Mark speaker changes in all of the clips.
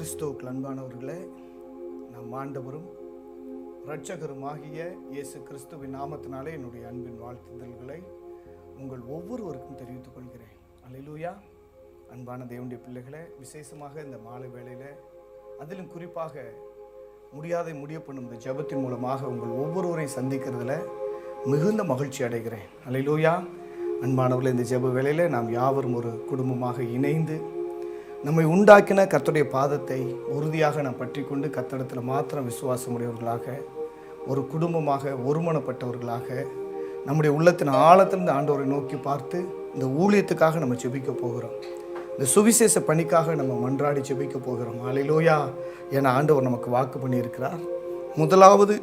Speaker 1: கிறிஸ்துவுக்குள் அன்பானவர்களே, நம் ஆண்டவரும் இரட்சகருமாகிய இயேசு கிறிஸ்துவின் நாமத்தினாலே என்னுடைய அன்பின் வாழ்த்துதல்களை உங்கள் ஒவ்வொருவருக்கும் தெரிவித்துக் கொள்கிறேன். அல்லேலூயா. அன்பான தேவனுடைய பிள்ளைகளே, விசேஷமாக இந்த மாலை வேளையில், அதிலும் குறிப்பாக முடிய பண்ணும் இந்த ஜெபத்தின் மூலமாக உங்கள் ஒவ்வொருவரையும் சந்திக்கிறதுல மிகுந்த மகிழ்ச்சி அடைகிறேன். அல்லேலூயா. அன்பானவர்களே, இந்த ஜெப வேளையில் நாம் யாவரும் ஒரு குடும்பமாக இணைந்து நம்மை உண்டாக்கின கர்த்தருடைய பாதத்தை உறுதியாக நாம் பற்றி கொண்டு கர்த்தரிடத்தில் மாத்திரம் விசுவாசமுடையவர்களாக, ஒரு குடும்பமாக ஒருமனப்பட்டவர்களாக, நம்முடைய உள்ளத்தின் ஆழத்திலிருந்து ஆண்டவரை நோக்கி பார்த்து இந்த ஊழியத்துக்காக நம்ம ஜெபிக்க போகிறோம். இந்த சுவிசேஷ பணிக்காக நம்ம மன்றாடி ஜெபிக்க போகிறோம். அல்லேலூயா. என ஆண்டவர் நமக்கு வாக்கு பண்ணியிருக்கிறார். முதலாவது,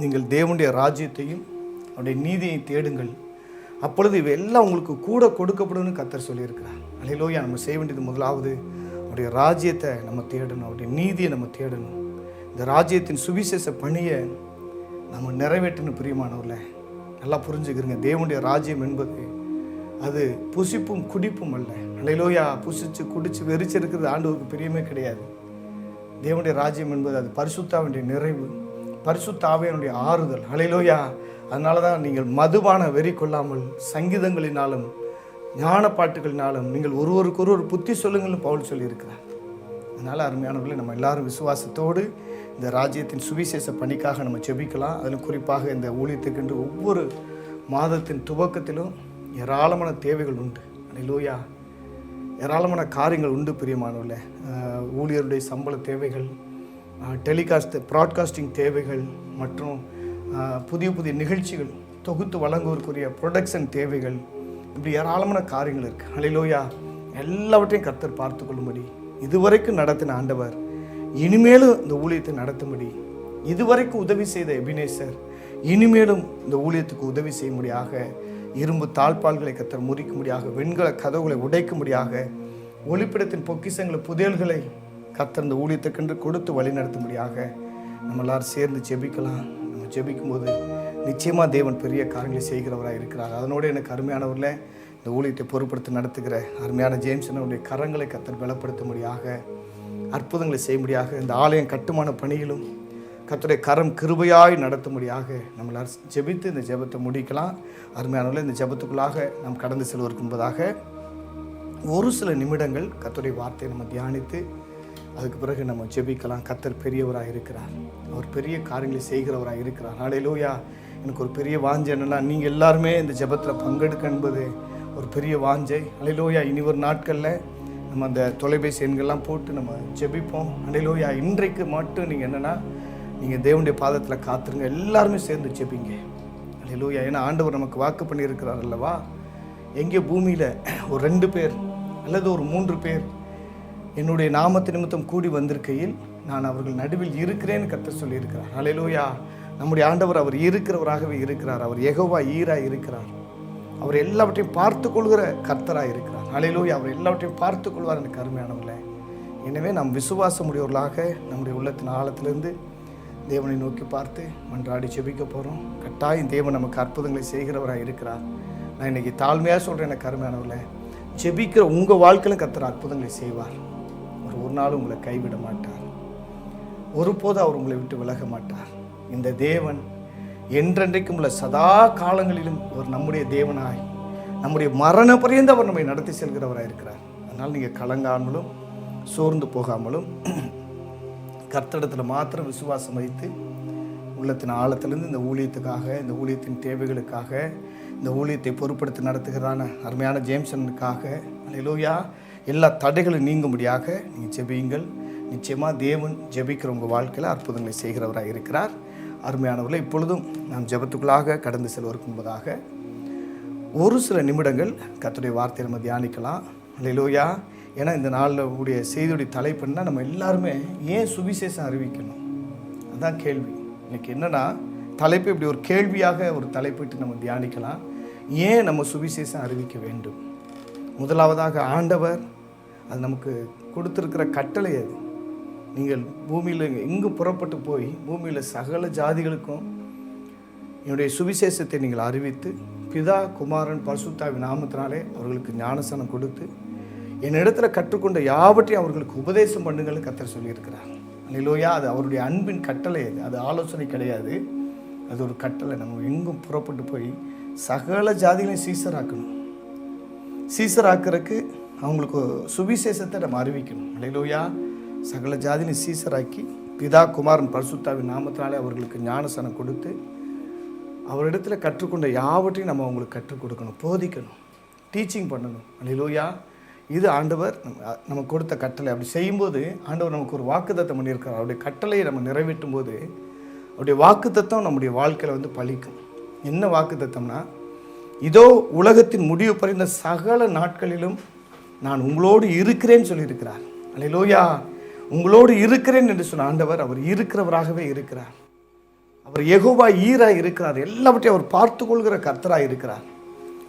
Speaker 1: நீங்கள் தேவனுடைய ராஜ்யத்தையும் அவருடைய நீதியை தேடுங்கள், அப்பொழுது இவையெல்லாம் உங்களுக்கு கூட கொடுக்கப்படும்னு கர்த்தர் சொல்லியிருக்கிறார். அல்லேலூயா. நம்ம செய்ய வேண்டியது முதலாவது அவருடைய ராஜ்யத்தை நம்ம தேடணும், அவருடைய நீதியை நம்ம தேடணும். இந்த ராஜ்யத்தின் சுவிசேஷ பணியை நம்ம நிறைவேற்றணும். பிரியமானவர்களே, நல்லா புரிஞ்சுக்கிறங்க. தேவனுடைய ராஜ்யம் என்பது அது புசிப்பும் குடிப்பும் அல்ல. அல்லேலூயா. புசிச்சு குடிச்சு வெறிச்சிருக்கிறது ஆண்டவருக்கு பிரியமே கிடையாது. தேவனுடைய ராஜ்யம் என்பது அது பரிசுத்தாவினுடைய நிறைவு, பரிசுத்த ஆவியானுடைய ஆறுதல். அல்லேலூயா. அதனால தான் நீங்கள் மதுபான வெறி கொள்ளாமல் சங்கீதங்களினாலும் ஞான பாட்டுகளினாலும் நீங்கள் ஒருவருக்கொருவர் புத்தி சொல்லுங்கள்னு பவுல் சொல்லியிருக்கிறார். அதனால் அருமையானவர்களே, நம்ம எல்லாரும் விசுவாசத்தோடு இந்த ராஜ்யத்தின் சுவிசேஷ பணிக்காக நம்ம ஜெபிக்கலாம். அதில் குறிப்பாக இந்த ஊழியத்துக்கென்று ஒவ்வொரு மாதத்தின் துவக்கத்திலும் ஏராளமான தேவைகள் உண்டு. அல்லேலூயா. ஏராளமான காரியங்கள் உண்டு. பிரியமானவர்களே, ஊழியருடைய சம்பள தேவைகள், ப்ராட்காஸ்டிங் தேவைகள் மற்றும் புதிய புதிய நிகழ்ச்சிகள் தொகுத்து வழங்குவதற்குரிய ப்ரொடக்ஷன் தேவைகள், இப்படி ஏராளமான காரியங்கள் இருக்குது. அல்லேலூயா. எல்லாவற்றையும் கர்த்தர் பார்த்து கொள்ளும்படி இதுவரைக்கும் நடத்தின ஆண்டவர் இனிமேலும் இந்த ஊழியத்தை நடத்தும்படி, இதுவரைக்கும் உதவி செய்த எபினேசர் இனிமேலும் இந்த ஊழியத்துக்கு உதவி செய்யும்படியாக, இரும்பு தாழ்பால்களை கர்த்தர் முறிக்கும்படியாக, வெண்கல கதவுகளை உடைக்கும்படியாக, ஒளிப்பிடத்தின் பொக்கிஷங்களை புதையல்களை கர்த்தர் இந்த ஊழியத்துக்கென்று கொடுத்து வழி நடத்தும்படியாக நம்ம எல்லாரும் சேர்ந்து ஜெபிக்கலாம். நம்ம ஜெபிக்கும்போது நிச்சயமாக தேவன் பெரிய காரியங்களை செய்கிறவராக இருக்கிறார். அதனோடு எனக்கு அருமையானவர்களே, இந்த ஊழியத்தை பொறுப்படுத்தி நடத்துகிற அருமையான ஜேம்ஸனுடைய கரங்களை கர்த்தர் பலப்படுத்தும்படியாக, அற்புதங்களை செய்யும்படியாக, இந்த ஆலயம் கட்டுமான பணியிலும் கர்த்தருடைய கரம் கிருபையாய் நடத்தும்படியாக நம்ம எல்லாரும் ஜெபித்து இந்த ஜெபத்தை முடிக்கலாம். அருமையானவர்களே, இந்த ஜெபத்துக்குள்ளாக நாம் கடந்து செல்வதற்கு முன்பதாக ஒரு சில நிமிடங்கள் கர்த்தருடைய வார்த்தையை நம்ம தியானித்து அதுக்கு பிறகு நம்ம ஜெபிக்கலாம். கர்த்தர் பெரியவராக இருக்கிறார், அவர் பெரிய காரியங்களை செய்கிறவராக இருக்கிறார். அல்லேலூயா. எனக்கு ஒரு பெரிய வாஞ்சை என்னென்னா, நீங்கள் எல்லாருமே இந்த ஜெபத்தில் பங்கெடுக்க என்பது ஒரு பெரிய வாஞ்சை. அல்லேலூயா. இனி ஒரு நாட்களில் நம்ம அந்த தொலைபேசி எண்கள்லாம் போட்டு நம்ம ஜெபிப்போம். அல்லேலூயா. இன்றைக்கு மட்டும் நீங்கள் என்னென்னா, நீங்கள் தேவனுடைய பாதத்தில் காத்துருங்க, எல்லாருமே சேர்ந்து ஜெபிங்க. அல்லேலூயா. ஏன்னா ஆண்டவர் நமக்கு வாக்கு பண்ணியிருக்கிறார் அல்லவா, எங்கே பூமியில் ஒரு 2 பேர் அல்லது ஒரு 3 பேர் என்னுடைய நாமத்து நிமித்தம் கூடி வந்திருக்கையில் நான் அவர்கள் நடுவில் இருக்கிறேன்னு கர்த்தர் சொல்லியிருக்கிறார். அல்லேலூயா. நம்முடைய ஆண்டவர் அவர் இருக்கிறவராகவே இருக்கிறார். அவர் யெகோவா ஈராய் இருக்கிறார். அவர் எல்லாவற்றையும் பார்த்து கொள்கிற கர்த்தராக இருக்கிறார். அல்லேலூயா. அவர் எல்லாவற்றையும் பார்த்து கொள்வார். எனக்கு அருமையானவர்களே, எனவே நாம் விசுவாசமுடையவர்களாக நம்முடைய உள்ளத்தின் ஆழத்திலிருந்து தேவனை நோக்கி பார்த்து மன்றாடி ஜெபிக்க போகிறோம். கட்டாயம் தேவன் நமக்கு அற்புதங்களை செய்கிறவராக இருக்கிறார். நான் இன்றைக்கி தாழ்மையாக சொல்கிறேன். எனக்கு அருமையானவர்களே, ஜெபிக்கிற உங்கள் வாழ்க்கையிலும் கர்த்தர் அற்புதங்களை செய்வார். ஒரு நாளும் உங்களை கைவிட மாட்டார். ஒருபோது அவர் உங்களை விட்டு விலக மாட்டார். இந்த தேவன் என்றென்றைக்கும் உள்ள சதா காலங்களிலும் அவர் நம்முடைய தேவனாய், நம்முடைய மரண பரியந்த அவர் நம்மை நடத்தி செல்கிறவராக இருக்கிறார். அதனால் நீங்கள் கலங்காமலும் சோர்ந்து போகாமலும் கர்த்தரிடத்தில் மாத்திரம் விசுவாசம் வைத்து உள்ளத்தின் ஆழத்திலிருந்து இந்த ஊழியத்துக்காக, இந்த ஊழியத்தின் தேவைகளுக்காக, இந்த ஊழியத்தை பொறுப்படுத்தி நடத்துகிறான அருமையான ஜேம்ஸனுக்காக, அல்லேலூயா, எல்லா தடைகளும் நீங்கும்படியாக நீங்கள் ஜெபியுங்கள். நிச்சயமாக தேவன் ஜெபிக்கிற உங்கள் வாழ்க்கையில் அற்புதங்களை செய்கிறவராக இருக்கிறார். அருமையானவர்களே, இப்பொழுதும் நாம் ஜெபத்துக்குள்ளாக கடந்து செல்வதற்கு முன்பதாக ஒரு சில நிமிடங்கள் கர்த்தருடைய வார்த்தையை நம்ம தியானிக்கலாம். அல்லேலூயா. ஏன்னா இந்த நாளில் உடைய செய்தியுடைய தலைப்புன்னா, நம்ம எல்லாருமே ஏன் சுவிசேஷம் அறிவிக்கணும், அதுதான் கேள்வி. இன்னைக்கு என்னென்னா, தலைப்பு இப்படி ஒரு கேள்வியாக ஒரு தலைப்பிட்டு நம்ம தியானிக்கலாம். ஏன் நம்ம சுவிசேஷம் அறிவிக்க வேண்டும்? முதலாவதாக ஆண்டவர் அது நமக்கு கொடுத்துருக்கிற கட்டளை. அது நீங்கள் பூமியில் எங்கு புறப்பட்டு போய் பூமியில் சகல ஜாதிகளுக்கும் என்னுடைய சுவிசேஷத்தை நீங்கள் அறிவித்து, பிதா குமாரன் பரிசுத்தாவின் நாமத்தினாலே அவர்களுக்கு ஞானஸ்நானம் கொடுத்து என்னிடத்துல கற்றுக்கொண்ட யாவற்றையும் அவர்களுக்கு உபதேசம் பண்ணுங்கள் கர்த்தர் சொல்லியிருக்கிறார். அல்லேலூயா. அது அவருடைய அன்பின் கட்டளை. அது ஆலோசனை கிடையாது, அது ஒரு கட்டளை. நம்ம எங்கும் புறப்பட்டு போய் சகல ஜாதிகளையும் சீசராக்கணும். சீசராக்கிறதுக்கு அவங்களுக்கு சுவிசேஷத்தை நம்ம அறிவிக்கணும். அல்லேலூயா. சகல ஜாதிகளையும் சீசராக்கி பிதா குமாரன் பரிசுத்தாவின் நாமத்தினாலே அவர்களுக்கு ஞானஸ்நானம் கொடுத்து அவரிடத்துல கற்றுக்கொண்ட யாவற்றையும் நம்ம அவங்களுக்கு கற்றுக் கொடுக்கணும், போதிக்கணும், டீச்சிங் பண்ணணும். அல்லேலூயா. இது ஆண்டவர் நம்ம கொடுத்த கட்டளை. அப்படி செய்யும்போது ஆண்டவர் நமக்கு ஒரு வாக்குத்தத்தம் பண்ணியிருக்கார். அவருடைய கட்டளையை நம்ம நிறைவேற்றும் போது அவருடைய வாக்குத்தத்தம் நம்முடைய வாழ்க்கையில் பலிக்கும். என்ன வாக்குத்தத்தம்னா, இதோ உலகத்தின் முடிவு பறிந்த சகல நாட்களிலும் நான் உங்களோடு இருக்கிறேன்னு சொல்லியிருக்கிறார். அல்லேலூயா. உங்களோடு இருக்கிறேன் என்று சொன்ன ஆண்டவர் அவர் இருக்கிறவராகவே இருக்கிறார். அவர் யெகோவா ஈராக இருக்கிறார். எல்லாவற்றையும் அவர் பார்த்து கொள்கிற கர்த்தராக இருக்கிறார்.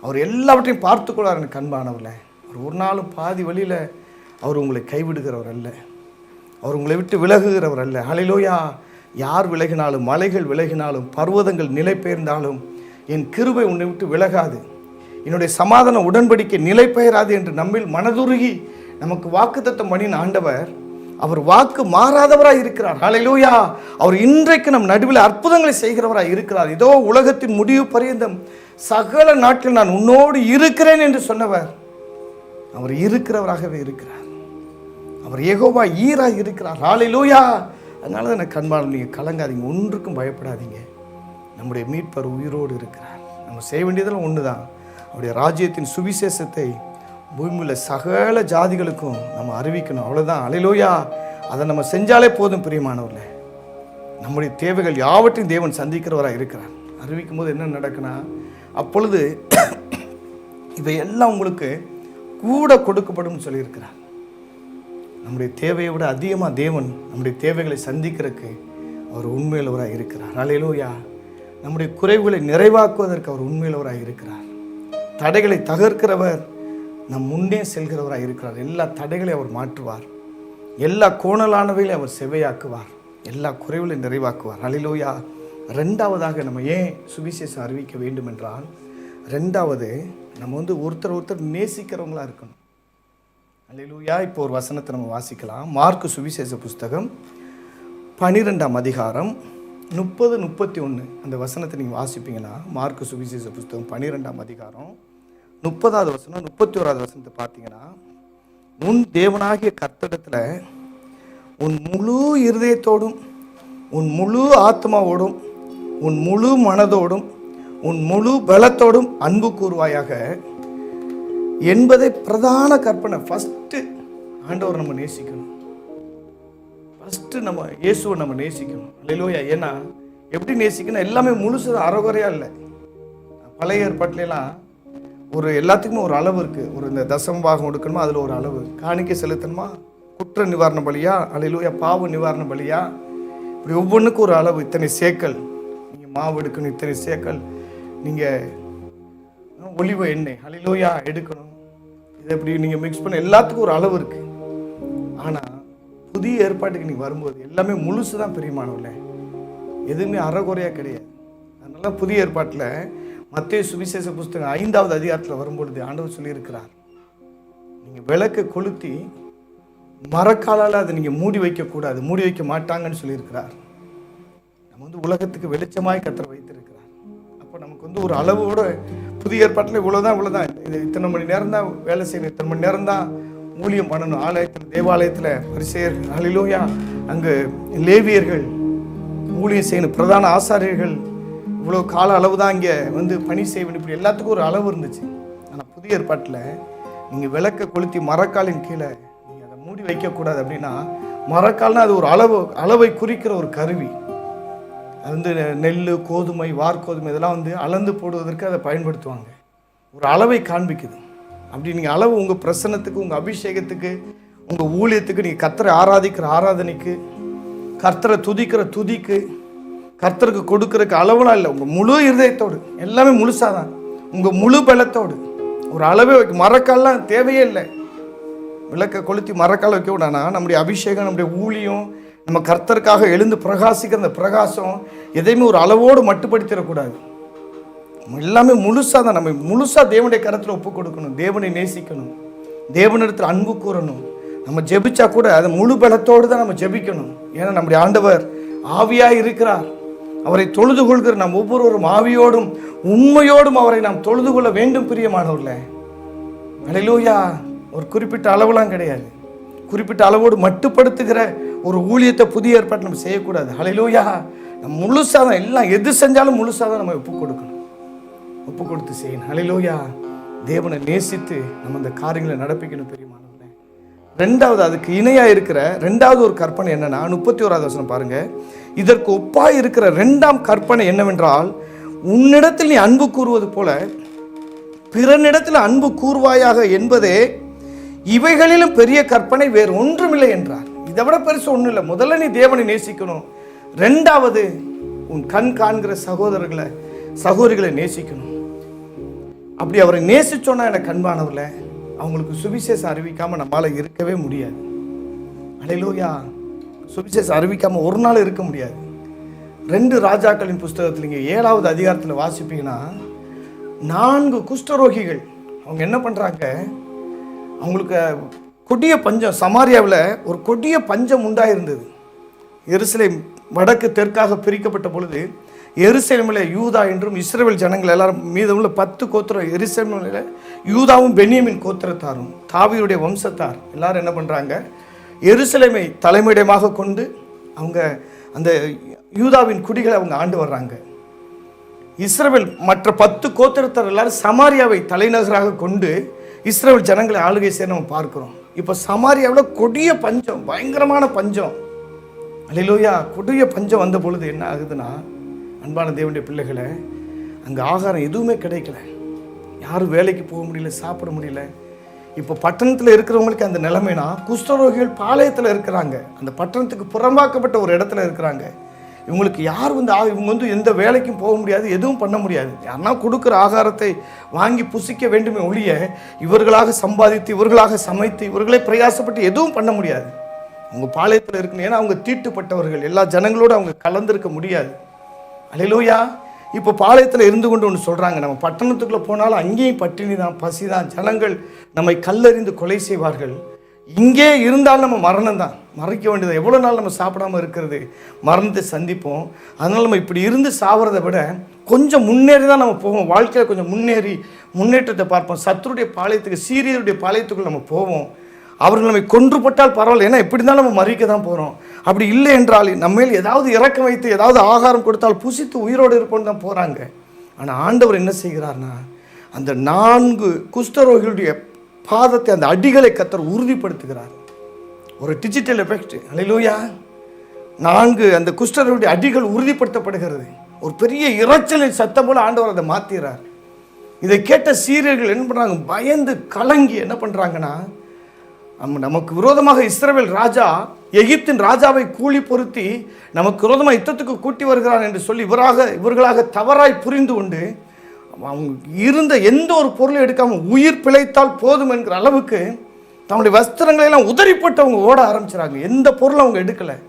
Speaker 1: அவர் எல்லாவற்றையும் பார்த்து கொள்வார். எனக்கு அன்பானவர்களே, அவர் ஒரு நாளும் பாதி வழியில் அவர் உங்களை கைவிடுகிறவர் அல்ல. அவர் உங்களை விட்டு விலகுகிறவர் அல்ல. ஹல்லேலூயா. யார் விலகினாலும், மலைகள் விலகினாலும், பர்வதங்கள் நிலை பெயர்ந்தாலும் என் கிருபை உன்னை விட்டு விலகாது, என்னுடைய சமாதான உடன்படிக்கை நிலை பெயராது என்று நம்மில் மனதுருகி நமக்கு வாக்குத்தத்தம் பண்ணின ஆண்டவர் அவர் வாக்கு மாறாதவராய் இருக்கிறார். ஹல்லேலூயா. அவர் இன்றைக்கு நம் நடுவில் அற்புதங்களை செய்கிறவராய் இருக்கிறார். இதோ உலகத்தின் முடிவு பரியந்தம் சகல நாட்டில் நான் உன்னோடு இருக்கிறேன் என்று சொன்னவர் அவர் இருக்கிறவராகவே இருக்கிறார். அவர் யெகோவா ஈராக இருக்கிறார். ஹல்லேலூயா. அதனால தான் எனக்கு கண்பால் நீங்கள் கலங்காதீங்க, ஒன்றுக்கும் பயப்படாதீங்க. நம்முடைய மீட்பர் உயிரோடு இருக்கிறார். நம்ம செய்ய வேண்டியதெல்லாம் ஒன்று தான், அவருடைய ராஜ்யத்தின் சுவிசேஷத்தை பூமியில் சகல ஜாதிகளுக்கும் நம்ம அறிவிக்கணும். அவ்வளோதான். அல்லேலூயா. அதை நம்ம செஞ்சாலே போதும் பிரியமானவர்களே. நம்முடைய தேவைகள் யாவற்றையும் தேவன் சந்திக்கிறவராக இருக்கிறார். அறிவிக்கும் போது என்ன நடக்குன்னா, அப்பொழுது இவையெல்லாம் உங்களுக்கு கூட கொடுக்கப்படும் சொல்லியிருக்கிறார். நம்முடைய தேவையை விட அதிகமாக தேவன் நம்முடைய தேவைகளை சந்திக்கிறதுக்கு அவர் உண்மையுள்ளவராக இருக்கிறார். அல்லேலூயா. நம்முடைய குறைவுகளை நிறைவாக்குவதற்கு அவர் உண்மையுள்ளவராக இருக்கிறார். தடைகளை தகர்க்கிறவர், நம் முன்னே செல்கிறவராக இருக்கிறார். எல்லா தடைகளையும் அவர் மாற்றுவார். எல்லா கோணலானவைகளை அவர் செவையாக்குவார். எல்லா குறைவுகளையும் நிறைவாக்குவார். அல்லேலூயா. ரெண்டாவதாக நம்ம ஏன் சுவிசேஷம் அறிவிக்க வேண்டும் என்றால், ரெண்டாவது நம்ம ஒருத்தர் நேசிக்கிறவங்களா இருக்கணும். அல்லேலூயா. இப்போ ஒரு வசனத்தை நம்ம வாசிக்கலாம். மார்க்கு சுவிசேஷ புஸ்தகம் 12ஆம் அதிகாரம் 30-31 அந்த வசனத்தை நீங்கள் வாசிப்பீங்கன்னா, மார்க்கு சுவிசேஷ புஸ்தகம் 12ஆம் அதிகாரம் 30வது வசனம் 31வது வசனத்தை பார்த்தீங்கன்னா, உன் தேவனாகிய கர்த்தரிடத்தில் உன் முழு இருதயத்தோடும், உன் முழு ஆத்மாவோடும், உன் முழு மனதோடும், உன் முழு பலத்தோடும் அன்பு கூறுவாயாக என்பதை பிரதான கற்பனை. ஃபஸ்ட்டு ஆண்டவர் நம்ம நேசிக்கணும். ஃபஸ்ட்டு நம்ம இயேசுவை நம்ம நேசிக்கணும். அல்லேலூயா. ஏன்னா எப்படி நேசிக்கணும், எல்லாமே முழுசு அறகுறையாக இல்லை. பழைய ஏற்பாட்டிலாம் ஒரு எல்லாத்துக்குமே ஒரு அளவு இருக்குது. ஒரு இந்த தசம பாகம் கொடுக்கணுமா, அதில் ஒரு அளவு. காணிக்கை செலுத்தணுமா, குற்ற நிவாரண பலியா, அல்லேலூயா, பாவ நிவாரண பலியா, இப்படி ஒவ்வொன்றுக்கும் ஒரு அளவு. இத்தனை சேக்கல் நீங்கள் மாவு எடுக்கணும், இத்தனை சேக்கல் நீங்கள் ஒலிவ எண்ணெய் அல்லேலூயா எடுக்கணும். இதை எப்படி நீங்கள் மிக்ஸ் பண்ண எல்லாத்துக்கும் ஒரு அளவு இருக்குது. ஆனால் புதிய ஏற்பாட்டுக்கு நீங்கள் வரும்போது எல்லாமே முழுசு தான் பிரியமானவர்களே. எதுவுமே அறகுறையாக கிடையாது. அதனால புதிய ஏற்பாட்டில் மத்தேயு சுவிசேஷ புஸ்தகம் 5வது அதிகாரத்தில் வரும்பொழுது ஆண்டவர் சொல்லியிருக்கிறார், நீங்கள் விளக்கை கொளுத்தி மரக்காலால் அதை நீங்கள் மூடி வைக்கக்கூடாது, மூடி வைக்க மாட்டாங்கன்னு சொல்லியிருக்கிறார். நம்ம உலகத்துக்கு வெளிச்சமாய் கர்த்தர் வைத்திருக்கிறார். அப்போ நமக்கு ஒரு அளவோட புதிய ஏற்பாட்டில் இவ்வளோதான் இது இத்தனை மணி நேரம் தான் வேலை செய்யணும், இத்தனை மணி நேரம் தான் ஊழியம் பண்ணணும். ஆலயத்தில் தேவாலயத்தில் பரிசேயர் அல்லேலூயா, அங்கே லேவியர்கள் ஊழியம் செய்யணும், பிரதான ஆசாரியர்கள் இவ்வளோ கால அளவு தான் இங்கே பணி செய்யணும். இப்படி எல்லாத்துக்கும் ஒரு அளவு இருந்துச்சு. ஆனால் புதிய ஏற்பாட்டில் நீங்கள் விளக்க கொளுத்தி மரக்காலின் கீழே நீங்கள் அதை மூடி வைக்கக்கூடாது. அப்படின்னா மரக்கால்னால் அது ஒரு அளவை குறிக்கிற ஒரு கருவி. அது நெல், கோதுமை, வார்கோதுமை இதெல்லாம் அளந்து போடுவதற்கு அதை பயன்படுத்துவாங்க. ஒரு அளவை காண்பிக்குது. அப்படி நீங்கள் அளவு உங்கள் பிரசன்னத்துக்கு, உங்கள் அபிஷேகத்துக்கு, உங்கள் ஊழியத்துக்கு, நீங்கள் கர்த்தரை ஆராதிக்கிற ஆராதனைக்கு, கர்த்தரை துதிக்கிற துதிக்கு, கர்த்தருக்கு கொடுக்கறதுக்கு அளவுலாம் இல்லை. உங்கள் முழு இருதயத்தோடு, எல்லாமே முழுசாக தான், உங்கள் முழு பலத்தோடு ஒரு அளவே வைக்க. மரக்கால்லாம் தேவையே இல்லை. விளக்க கொளுத்தி மரக்கால் வைக்க விடானா நம்முடைய அபிஷேகம், நம்முடைய ஊழியம், நம்ம கர்த்தருக்காக எழுந்து பிரகாசிக்கிற அந்த பிரகாசம் எதையுமே ஒரு அளவோடு மட்டுப்படுத்திடக்கூடாது. எல்லாமே முழுசாக தான். நம்ம முழுசாக தேவனுடைய கரத்தில் ஒப்பு கொடுக்கணும். தேவனை நேசிக்கணும். தேவனிடத்தில் அன்பு கூறணும். நம்ம ஜெபிச்சா கூட அதை முழு பலத்தோடு தான் நம்ம ஜெபிக்கணும். ஏன்னா நம்முடைய ஆண்டவர் ஆவியாய் இருக்கிறார். அவரை தொழுது கொள்கிற நாம் ஒவ்வொருவரும் ஆவியோடும் உண்மையோடும் அவரை நாம் தொழுது கொள்ள வேண்டும். பிரியமானவர்களே, அல்லேலூயா. ஒரு குறிப்பிட்ட அளவுலாம் கிடையாது. குறிப்பிட்ட அளவோடு மட்டுப்படுத்துகிற ஒரு ஊழியத்தை புதிய ஏற்பாடு நம்ம செய்யக்கூடாது. அல்லேலூயா. நம்ம முழுசாக தான் எல்லாம் எது செஞ்சாலும் முழுசாக தான் நம்ம ஒப்பு கொடுக்கணும். ஒப்பு கொடுத்து செய்யணும். அல்லேலூயா. தேவனை நேசித்து நம்ம அந்த காரியங்களை நடப்பிக்கணும். பிரியமானவர்களே, ரெண்டாவது அதுக்கு இணையாக இருக்கிற ரெண்டாவது ஒரு கற்பனை என்னன்னா 31வது வசனம் பாருங்க. இதற்கு ஒப்பாய் இருக்கிற இரண்டாம் கற்பனை என்னவென்றால், உன்னிடத்தில் நீ அன்பு கூறுவது போல பிறனிடத்தில் அன்பு கூறுவாயாக என்பதே இவைகளிலும் பெரிய கற்பனை வேறு ஒன்றுமில்லை என்றார். இதை விட பெருசு ஒன்றும் இல்லை. முதல்ல நீ தேவனை நேசிக்கணும். ரெண்டாவது உன் கண் காண்கிற சகோதரிகளை நேசிக்கணும். அப்படி அவரை நேசிச்சோன்னா எனக்கு அன்பானவர்கள, அவங்களுக்கு சுவிசேஷம் அறிவிக்காமல் நம்மளால் இருக்கவே முடியாது. அல்லேலூயா. சுவிசேஷம் அறிவிக்காமல் ஒரு நாள் இருக்க முடியாது. 2 ராஜாக்களின் புஸ்தகத்தில் இங்கே 7வது அதிகாரத்தில் வாசிப்பீங்கன்னா 4 குஷ்டரோகிகள் அவங்க என்ன பண்ணுறாங்க, அவங்களுக்கு கொடிய பஞ்சம், சமாரியாவில் ஒரு கொடிய பஞ்சம் உண்டாயிருந்தது. எருசலேம் வடக்கு தெற்காக பிரிக்கப்பட்ட பொழுது எருசலேமில் யூதா என்றும் இஸ்ரவேல் ஜனங்கள் எல்லாரும் மீதமுள்ள 10 கோத்திரம், எருசலேமில் யூதாவும் பென்யமீன் கோத்திரத்தாரும் தாவீதுடைய வம்சத்தார் எல்லாரும் என்ன பண்ணுறாங்க, எருசலேமை தலைமையிடமாக கொண்டு அவங்க அந்த யூதாவின் குடிகளை அவங்க ஆண்டு வர்றாங்க. இஸ்ரவேல் மற்ற 10 கோத்திரத்தார் எல்லாரும் சமாரியாவை தலைநகராக கொண்டு இஸ்ரவேல் ஜனங்களை ஆளுகை செய்ய நம்ம பார்க்கிறோம். இப்போ சமாரியாவில் கொடிய பஞ்சம், பயங்கரமான பஞ்சம். அல்லேலூயா. கொடிய பஞ்சம் வந்த பொழுது என்ன ஆகுதுன்னா, அன்பான தேவனுடைய பிள்ளைகளை, அங்கே ஆகாரம் எதுவுமே கிடைக்கல. யாரும் வேலைக்கு போக முடியல, சாப்பிட முடியல. இப்போ பட்டணத்தில் இருக்கிறவங்களுக்கு அந்த நிலைமைனா, குஷ்டரோகிகள் பாளையத்தில் இருக்கிறாங்க, அந்த பட்டணத்துக்கு புறம்பாக்கப்பட்ட ஒரு இடத்துல இருக்கிறாங்க. இவங்களுக்கு யார் இவங்க எந்த வேலைக்கும் போக முடியாது, எதுவும் பண்ண முடியாது. யாருன்னா கொடுக்குற ஆகாரத்தை வாங்கி புசிக்க வேண்டுமே ஒழிய இவர்களாக சம்பாதித்து இவர்களாக சமைத்து இவர்களே பிரயாசப்பட்டு எதுவும் பண்ண முடியாது. அவங்க பாளையத்தில் இருக்கணும். ஏன்னா அவங்க தீட்டுப்பட்டவர்கள், எல்லா ஜனங்களோடு அவங்க கலந்திருக்க முடியாது. அல்லேலூயா. இப்போ பாளையத்தில் இருந்து கொண்டு ஒன்று சொல்கிறாங்க, நம்ம பட்டணத்துக்குள்ளே போனாலும் அங்கேயும் பட்டினி தான், பசி தான், ஜனங்கள் நம்மை கல்லறிந்து கொலை செய்வார்கள். இங்கே இருந்தாலும் நம்ம மரணம் தான், மறைக்க வேண்டியது. எவ்வளோ நாள் நம்ம சாப்பிடாமல் இருக்கிறது, மரணத்தை சந்திப்போம். அதனால் நம்ம இப்படி இருந்து சாவறதை விட கொஞ்சம் முன்னேறி தான் நம்ம போவோம். வாழ்க்கையில் கொஞ்சம் முன்னேற்றத்தை பார்ப்போம். சத்துருடைய பாளையத்துக்கு, சீரியருடைய பாளையத்துக்குள்ள நம்ம போவோம். அவர்கள் நம்மை கொன்றுபட்டால் பரவாயில்ல, ஏன்னா எப்படி இருந்தாலும் நம்ம மறிக்க தான் போகிறோம். அப்படி இல்லை என்றால் நம்மேல் ஏதாவது இறக்க வைத்து ஏதாவது ஆகாரம் கொடுத்தால் புசித்து உயிரோடு இருப்போன்னு தான் போகிறாங்க. ஆனால் ஆண்டவர் என்ன செய்கிறார்னா, அந்த 4 குஷ்டரோகிகளுடைய பாதத்தை, அந்த அடிகளை கர்த்தர் உறுதிப்படுத்துகிறார். ஒரு டிஜிட்டல் எஃபெக்ட். அல்லேலூயா. 4 அந்த குஷ்டரோகிகளுடைய அடிகள் உறுதிப்படுத்தப்படுகிறது. ஒரு பெரிய இரைச்சலின் சத்தம் போல ஆண்டவர் அதை மாற்றுகிறார். இதை கேட்ட சீரியர்கள் என்ன பண்ணுறாங்க, பயந்து கலங்கி என்ன பண்ணுறாங்கன்னா, நமக்கு விரோதமாக இஸ்ரவேல் ராஜா எகிப்தின் ராஜாவை கூலி பொருத்தி நமக்கு விரோதமாக யுத்தத்துக்கு கூட்டி வருகிறான் என்று சொல்லி இவர்களாக தவறாய் புரிந்து கொண்டு அவங்க இருந்த எந்த ஒரு பொருளை எடுக்காமல் உயிர் பிழைத்தால் போதும் என்கிற அளவுக்கு தன்னுடைய வஸ்திரங்களெல்லாம் உதறி போட்டு அவங்க ஓட ஆரம்பிச்சுறாங்க. எந்த பொருளும் அவங்க எடுக்கலை.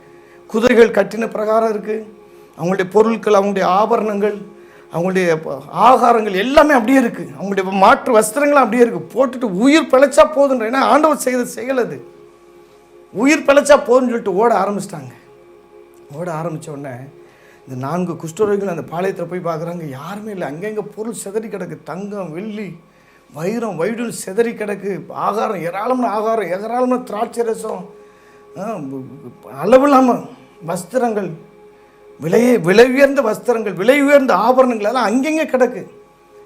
Speaker 1: குதிரைகள் கட்டின பிரகாரம் இருக்குது. அவங்களுடைய பொருட்கள், அவங்களுடைய ஆபரணங்கள், அவங்களுடைய ஆகாரங்கள் எல்லாமே அப்படியே இருக்குது. அவங்களுடைய மாற்று வஸ்திரங்களும் அப்படியே இருக்குது. போட்டுட்டு உயிர் பிழைச்சா போதுன்ற, ஏன்னா ஆண்டவர் செய்த செயலது. உயிர் பிழைச்சா போதுன்னு சொல்லிட்டு ஓட ஆரம்பிச்சிட்டாங்க. ஓட ஆரம்பித்த உடனே இந்த 4 குஷ்டரோகிகள் அந்த பாளையத்தில் போய் பார்க்குறாங்க, யாருமே இல்லை. அங்கங்கே பொருள் செதறி கிடக்கு. தங்கம், வெள்ளி, வைரம், வைடூல் செதறி கிடக்கு. ஆகாரம் ஏராளமான திராட்சை ரசம், அளவில்லாமல் வஸ்திரங்கள், விலை உயர்ந்த வஸ்திரங்கள், விலை உயர்ந்த ஆபரணங்கள் எல்லாம் அங்கங்கே கிடக்கு.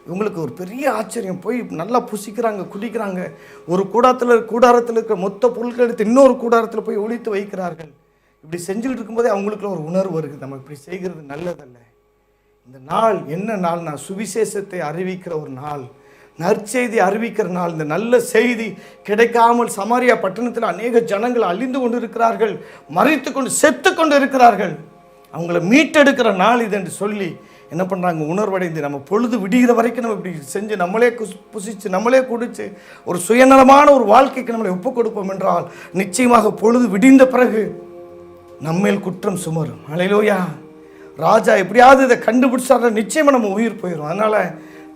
Speaker 1: இவங்களுக்கு ஒரு பெரிய ஆச்சரியம். போய் நல்லா புசிக்கிறாங்க, குடிக்கிறாங்க. ஒரு கூடாரத்தில் இருக்கிற மொத்த பொருட்கள் எடுத்து இன்னொரு கூடாரத்தில் போய் ஒழித்து வைக்கிறார்கள். இப்படி செஞ்சுக்கிட்டு இருக்கும்போதே அவங்களுக்கு ஒரு உணர்வு இருக்குது, நம்ம இப்படி செய்கிறது நல்லதல்ல. இந்த நாள் என்ன நாள்னா, சுவிசேஷத்தை அறிவிக்கிற ஒரு நாள், நற்செய்தி அறிவிக்கிற நாள். இந்த நல்ல செய்தி கிடைக்காமல் சமாரியா பட்டணத்தில் அநேக ஜனங்கள் அழிந்து கொண்டு இருக்கிறார்கள், மறித்து கொண்டு செத்து கொண்டு இருக்கிறார்கள். அவங்கள மீட்டெடுக்கிற நாள் இது என்று சொல்லி என்ன பண்ணுறாங்க, உணர்வடைந்து நம்ம பொழுது விடுகிற வரைக்கும் நம்ம இப்படி செஞ்சு நம்மளே புசித்து நம்மளே குடித்து ஒரு சுயநலமான ஒரு வாழ்க்கைக்கு நம்மளை ஒப்புக் கொடுப்போம் என்றால் நிச்சயமாக பொழுது விடிந்த பிறகு நம்மேல் குற்றம் சுமரும். அல்லேலூயா. ராஜா எப்படியாவது இதை கண்டுபிடிச்சாரு, நிச்சயமாக நம்ம உயிர் போயிடும். அதனால்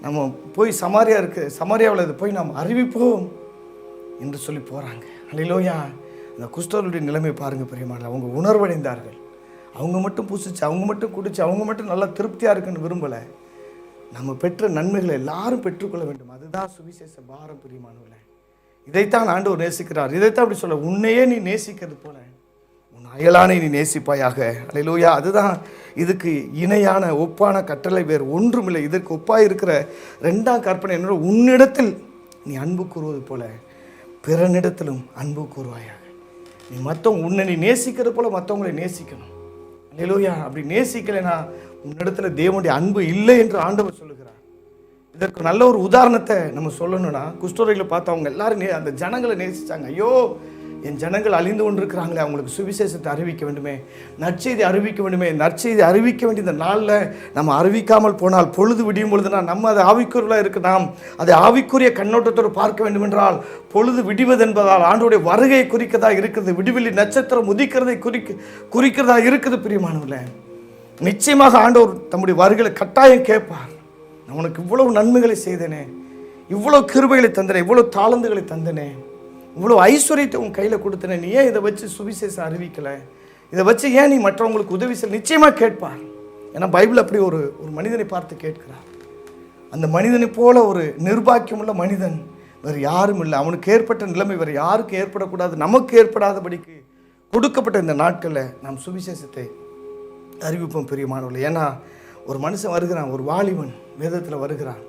Speaker 1: நம்ம போய் சமாரியாவில் இதை போய் நாம் அறிவிப்போம். என்று சொல்லி போகிறாங்க. அல்லேலூயா. அந்த குஷ்டரோகியுடைய நிலைமை பாருங்கள் பிரியமானவர்களே. அவங்க உணர்வடைந்தார்கள். அவங்க மட்டும் புசிச்சு, அவங்க மட்டும் குடிச்சு, அவங்க மட்டும் நல்லா திருப்தியாக இருக்குன்னு விரும்பலை. நம்ம பெற்ற நன்மைகளை எல்லாரும் பெற்றுக்கொள்ள வேண்டும். அதுதான் சுவிசேஷ பாரம் பிரியமானவர்களே. இதைத்தான் ஆண்டவர் நேசிக்கிறார். இதைத்தான் அப்படி சொல்ல, உன்னையே நீ நேசிக்கிறது போல உன் அயலானை நீ நேசிப்பாயாக. அல்லேலூயா. அதுதான் இதுக்கு இணையான ஒப்பான கட்டளை வேறு ஒன்றுமில்லை. இதற்கு ஒப்பாக இருக்கிற 2ஆம் கற்பனை என்னோட, உன்னிடத்தில் நீ அன்பு கூறுவது போல பிறனிடத்திலும் அன்பு கூறுவாயாக. நீ உன்னை நீ நேசிக்கிறது போல மற்றவங்களை நேசிக்கணும். அல்லேலூயா. அப்படி நேசிக்கலைன்னா உன்னிடத்துல தேவனுடைய அன்பு இல்லை என்று ஆண்டவர் சொல்லுகிறார். இதற்கு நல்ல ஒரு உதாரணத்தை நம்ம சொல்லணும்னா, குஷ்டரோகிகளை பார்த்து அவங்க எல்லாரும் அந்த ஜனங்களை நேசித்தாங்க. ஐயோ, என் ஜனங்கள் அழிந்து கொண்டிருக்கிறாங்களே, அவங்களுக்கு சுவிசேஷத்தை அறிவிக்க வேண்டுமே, நற்செய்தி அறிவிக்க வேண்டுமே. நற்செய்தி அறிவிக்க வேண்டிய இந்த நாளில் நம்ம அறிவிக்காமல் போனால் பொழுது விடியும் பொழுதுனா நம்ம அதை ஆவிக்குரியலாக இருக்கு, நாம் அதை ஆவிக்குரிய கண்ணோட்டத்தோடு பார்க்க வேண்டும் என்றால் பொழுது விடிவது என்பதால் ஆண்டோடைய வருகையை குறிக்கதா இருக்கிறது. விடிவெளி நட்சத்திரம் உதிக்கிறதை குறிக்கிறதா இருக்குது பிரியமானவர்களே. நிச்சயமாக ஆண்டவர் தம்முடைய வருகையை கட்டாயம் கேட்பார். நான் உனக்கு இவ்வளவு நன்மைகளை செய்தேனே, இவ்வளோ கிருபைகளை தந்தனே, இவ்வளோ தாளந்துகளை தந்தனே, இவ்வளோ ஐஸ்வர்யத்தை உன் கையில் கொடுத்தனே, நீ ஏன் இதை வச்சு சுவிசேஷம் அறிவிக்கலை, இதை வச்சு ஏன் நீ மற்றவங்களுக்கு உதவி செய்ய நிச்சயமாக கேட்பார். ஏன்னா பைபிள் அப்படி ஒரு மனிதனை பார்த்து கேட்கிறார். அந்த மனிதனை போல ஒரு நிர்பாக்கியமுள்ள மனிதன் வேறு யாரும் இல்லை. அவனுக்கு ஏற்பட்ட நிலைமை வேறு யாருக்கு ஏற்படக்கூடாது, நமக்கு ஏற்படாதபடிக்கு கொடுக்கப்பட்ட இந்த நாட்களில் நாம் சுவிசேஷத்தை அறிவிப்போம் பிரியமானவர்களே. ஏன்னா ஒரு மனுஷன் வருகிறான், ஒரு வாலிபன் வேதத்தில் வருகிறான்,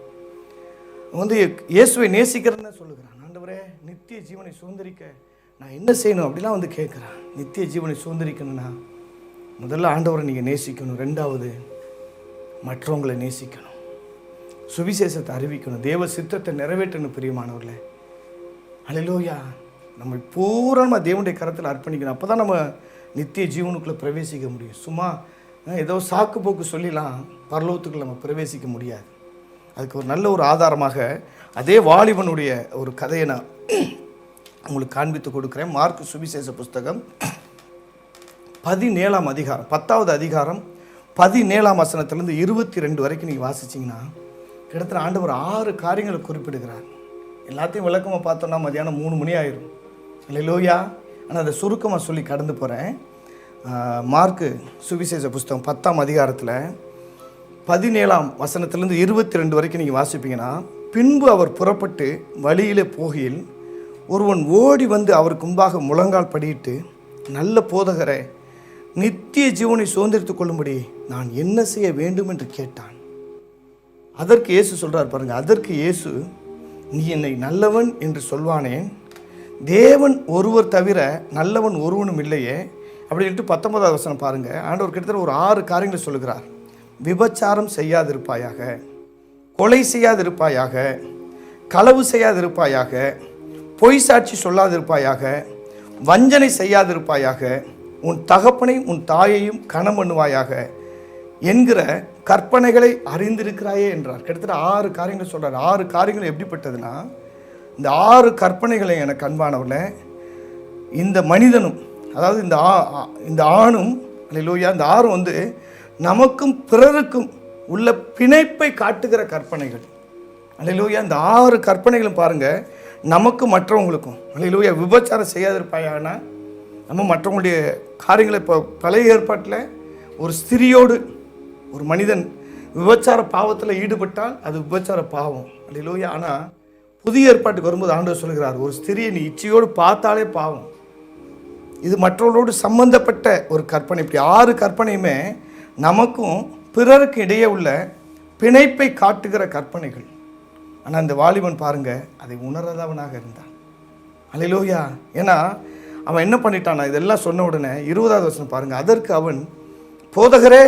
Speaker 1: இயேசுவை நேசிக்கிறேன்னு சொல்லுகிறான். ஆண்டவரே, நித்திய ஜீவனை சுதந்திரிக்க நான் என்ன செய்யணும் அப்படிலாம் கேட்குறான். நித்திய ஜீவனை சுதந்திரிக்கணும்னா முதல்ல ஆண்டவரை நீங்கள் நேசிக்கணும், 2வது மற்றவங்களை நேசிக்கணும், சுவிசேஷத்தை அறிவிக்கணும், தேவ சித்தத்தை நிறைவேற்றணும் பிரியமானவர்களே. அல்லேலூயா. நம்ம பூரணமாக தேவனுடைய கரத்தில் அர்ப்பணிக்கணும். அப்போ தான் நம்ம நித்திய ஜீவனுக்குள்ளே பிரவேசிக்க முடியும். சும்மா ஏதோ சாக்கு போக்கு சொல்லிலாம் பரலோகத்துக்குள்ள நம்ம பிரவேசிக்க முடியாது. அதுக்கு ஒரு நல்ல ஒரு ஆதாரமாக அதே வாலிபனுடைய ஒரு கதையை நான் உங்களுக்கு காண்பித்து கொடுக்குறேன். மார்க் சுவிசேஷ புஸ்தகம் 17ஆம் அதிகாரம் 10வது அதிகாரம் 17ஆம் வசனத்திலிருந்து 22 வரைக்கும் நீங்கள் வாசிச்சிங்கன்னா கிட்டத்தட்ட ஆண்டவர் 6 காரியங்களை குறிப்பிடுகிறார். எல்லாத்தையும் விளக்கமாக பார்த்தோன்னா மதியானம் 3 மணி ஆயிரும். அல்லேலூயா. ஆனால் அதை சுருக்கமாக சொல்லி கடந்து போகிறேன். மார்க்கு சுவிசேஷ புஸ்தகம் 10ஆம் அதிகாரத்தில் 17ஆம் வசனத்திலிருந்து 22 வரைக்கும் நீங்கள் வாசிப்பீங்கன்னா, பின்பு அவர் புறப்பட்டு வழியிலே போகையில் ஒருவன் ஓடி வந்து அவருக்கு முன்பாக முழங்கால் படியிட்டு, நல்ல போதகரை, நித்திய ஜீவனை சுதந்திரித்துக் கொள்ளும்படி நான் என்ன செய்ய வேண்டும் என்று கேட்டான். அதற்கு இயேசு சொல்கிறார் பாருங்க. அதற்கு இயேசு, நீ என்னை நல்லவன் என்று சொல்வானேன், தேவன் ஒருவர் தவிர நல்லவன் ஒருவனும் இல்லையே அப்படின்ட்டு 19வது வசனம் பாருங்கள். ஆண்டவர் கிட்டத்தட்ட ஒரு 6 காரியங்களை சொல்லுகிறார். விபச்சாரம் செய்யாதிருப்பாயாக, கொலை செய்யாதிருப்பாயாக, களவு செய்யாதிருப்பாயாக, பொய் சாட்சி சொல்லாதிருப்பாயாக, வஞ்சனை செய்யாதிருப்பாயாக, உன் தகப்பனை உன் தாயையும் கனம் பண்ணுவாயாக என்கிற கற்பனைகளை அறிந்திருக்கிறாயே என்றார். கிட்டத்தட்ட 6 காரியங்களை சொல்கிறார். 6 காரியங்கள் எப்படிப்பட்டதுன்னா, இந்த 6 கற்பனைகளை எனக்கு அன்பானவர்களே, இந்த மனிதனும், அதாவது இந்த ஆணும், அல்லேலூயா, இந்த 6 நமக்கும் பிறருக்கும் உள்ள பிணைப்பை காட்டுகிற கற்பனைகள். அல்லேலூயா. இந்த 6 கற்பனைகளும் பாருங்கள், நமக்கும் மற்றவங்களுக்கும். அல்லேலூயா. விபச்சாரம் செய்யாதிருப்பாயானா நம்ம மற்றவங்களுடைய காரியங்களை, இப்போ பழைய ஏற்பாட்டில் ஒரு ஸ்திரியோடு ஒரு மனிதன் விபச்சார பாவத்தில் ஈடுபட்டால் அது விபச்சார பாவம். அல்லேலூயா. ஆனால் புதிய ஏற்பாட்டுக்கு வரும்போது ஆண்டவர் சொல்கிறார், ஒரு ஸ்திரியை நீ இச்சையோடு பார்த்தாலே பாவம். இது மற்றவர்களோடு சம்பந்தப்பட்ட ஒரு கற்பனை. இப்படி 6 கற்பனையுமே நமக்கும் பிறருக்கு இடையே உள்ள பிணைப்பை காட்டுகிற கற்பனைகள். ஆனால் இந்த வாலிபன் பாருங்கள், அதை உணராதவனாக இருந்தான். அல்லேலூயா. ஏன்னா அவன் என்ன பண்ணிட்டானா, இதெல்லாம் சொன்ன உடனே 20வது வசனம் பாருங்கள். அதற்கு அவன், போதகரே,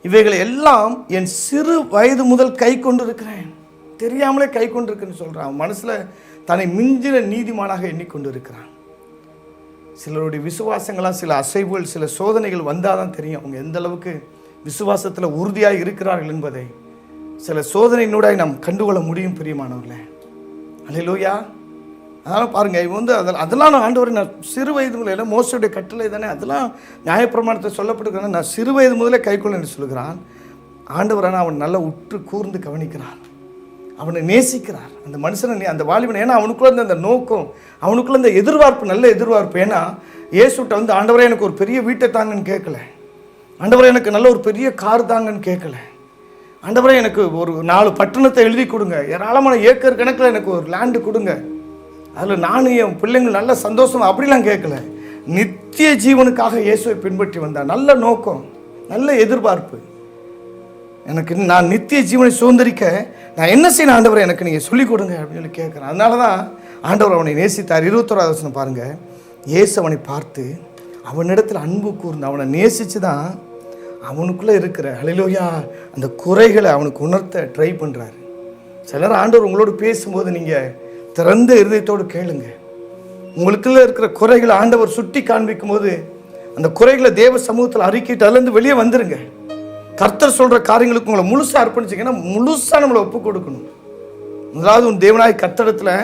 Speaker 1: இவைகளை எல்லாம் என் சிறு வயது முதல் கை கொண்டு இருக்கிறேன். தெரியாமலே கை கொண்டு இருக்குன்னு சொல்கிறான். அவன் மனசில் தன்னை மிஞ்சின நீதிமானாக எண்ணிக்கொண்டு இருக்கிறான். சிலருடைய விசுவாசங்களாம் சில அசைவுகள், சில சோதனைகள் வந்தால் தான் தெரியும் அவங்க எந்த அளவுக்கு விசுவாசத்தில் உறுதியாக இருக்கிறார்கள் என்பதை சில சோதனையினூடாக நாம் கண்டுகொள்ள முடியும் பிரியமானவர்களே. அல்லேலூயா. அதனால் பாருங்கள், இவன் அதெல்லாம் நான் ஆண்டவரை நான் சிறு வயது முதல்ல, மோசையுடைய கட்டளை தானே, அதெல்லாம் நியாயப்பிரமாணத்தை சொல்லப்பட்டிருக்கிறான், நான் சிறு வயது முதலே கைக்கொள்ள என்று சொல்கிறான். ஆண்டவரான அவன் நல்லா உற்று கூர்ந்து கவனிக்கிறான். அவனை நேசிக்கிறார் அந்த மனுஷனை, அந்த வாலிபனை. ஏன்னா அவனுக்குள்ள இருந்த அந்த நோக்கம், அவனுக்குள்ள இந்த எதிர்பார்ப்பு, நல்ல எதிர்பார்ப்பு. ஏன்னா இயேசுட்ட வந்து ஆண்டவரே எனக்கு ஒரு பெரிய வீட்டை தாங்கன்னு கேட்கல, ஆண்டவரே எனக்கு நல்ல ஒரு பெரிய கார் தாங்கன்னு கேட்கல, ஆண்டவரே எனக்கு ஒரு 4 பட்டணத்தை எழுதி கொடுங்க, ஏராளமான ஏக்கர் கணக்கில் எனக்கு ஒரு லேண்டு கொடுங்க, அதில் நானும் என் பிள்ளைங்கள் நல்ல சந்தோஷம், அப்படிலாம் கேட்கல. நித்திய ஜீவனுக்காக இயேசுவை பின்பற்றி வந்தார். நல்ல நோக்கம், நல்ல எதிர்பார்ப்பு. எனக்கு நான் நித்திய ஜீவனை சுதந்திரிக்க நான் என்ன செய்யணும் ஆண்டவரை, எனக்கு நீங்கள் சொல்லிக் கொடுங்க அப்படின்னு சொல்லி கேட்குறேன். அதனால தான் ஆண்டவர் அவனை நேசித்தார். 21வது வசனம் பாருங்கள். இயேசு அவனை பார்த்து அவனிடத்தில் அன்பு கூர்ந்து அவனை நேசித்து தான் அவனுக்குள்ளே இருக்கிற ஹல்லேலூயா அந்த குறைகளை அவனுக்கு உணர்த்த ட்ரை பண்ணுறாரு. சிலர் ஆண்டவர் உங்களோடு பேசும்போது நீங்கள் திறந்த இருதயத்தோடு கேளுங்க. உங்களுக்குள்ளே இருக்கிற குறைகளை ஆண்டவர் சுட்டி காண்பிக்கும் போது அந்த குறைகளை தேவ சமூகத்தில் அறிக்கிட்டு அதுலேருந்து வெளியே வந்துருங்க. கர்த்தர் சொல்கிற காரியங்களுக்கு உங்களை முழுசாக அர்ப்பணிச்சிங்கன்னா முழுசாக நம்மளை ஒப்பு கொடுக்கணும். முதலாவது உன் தேவனாய் கர்த்தரிடத்தில்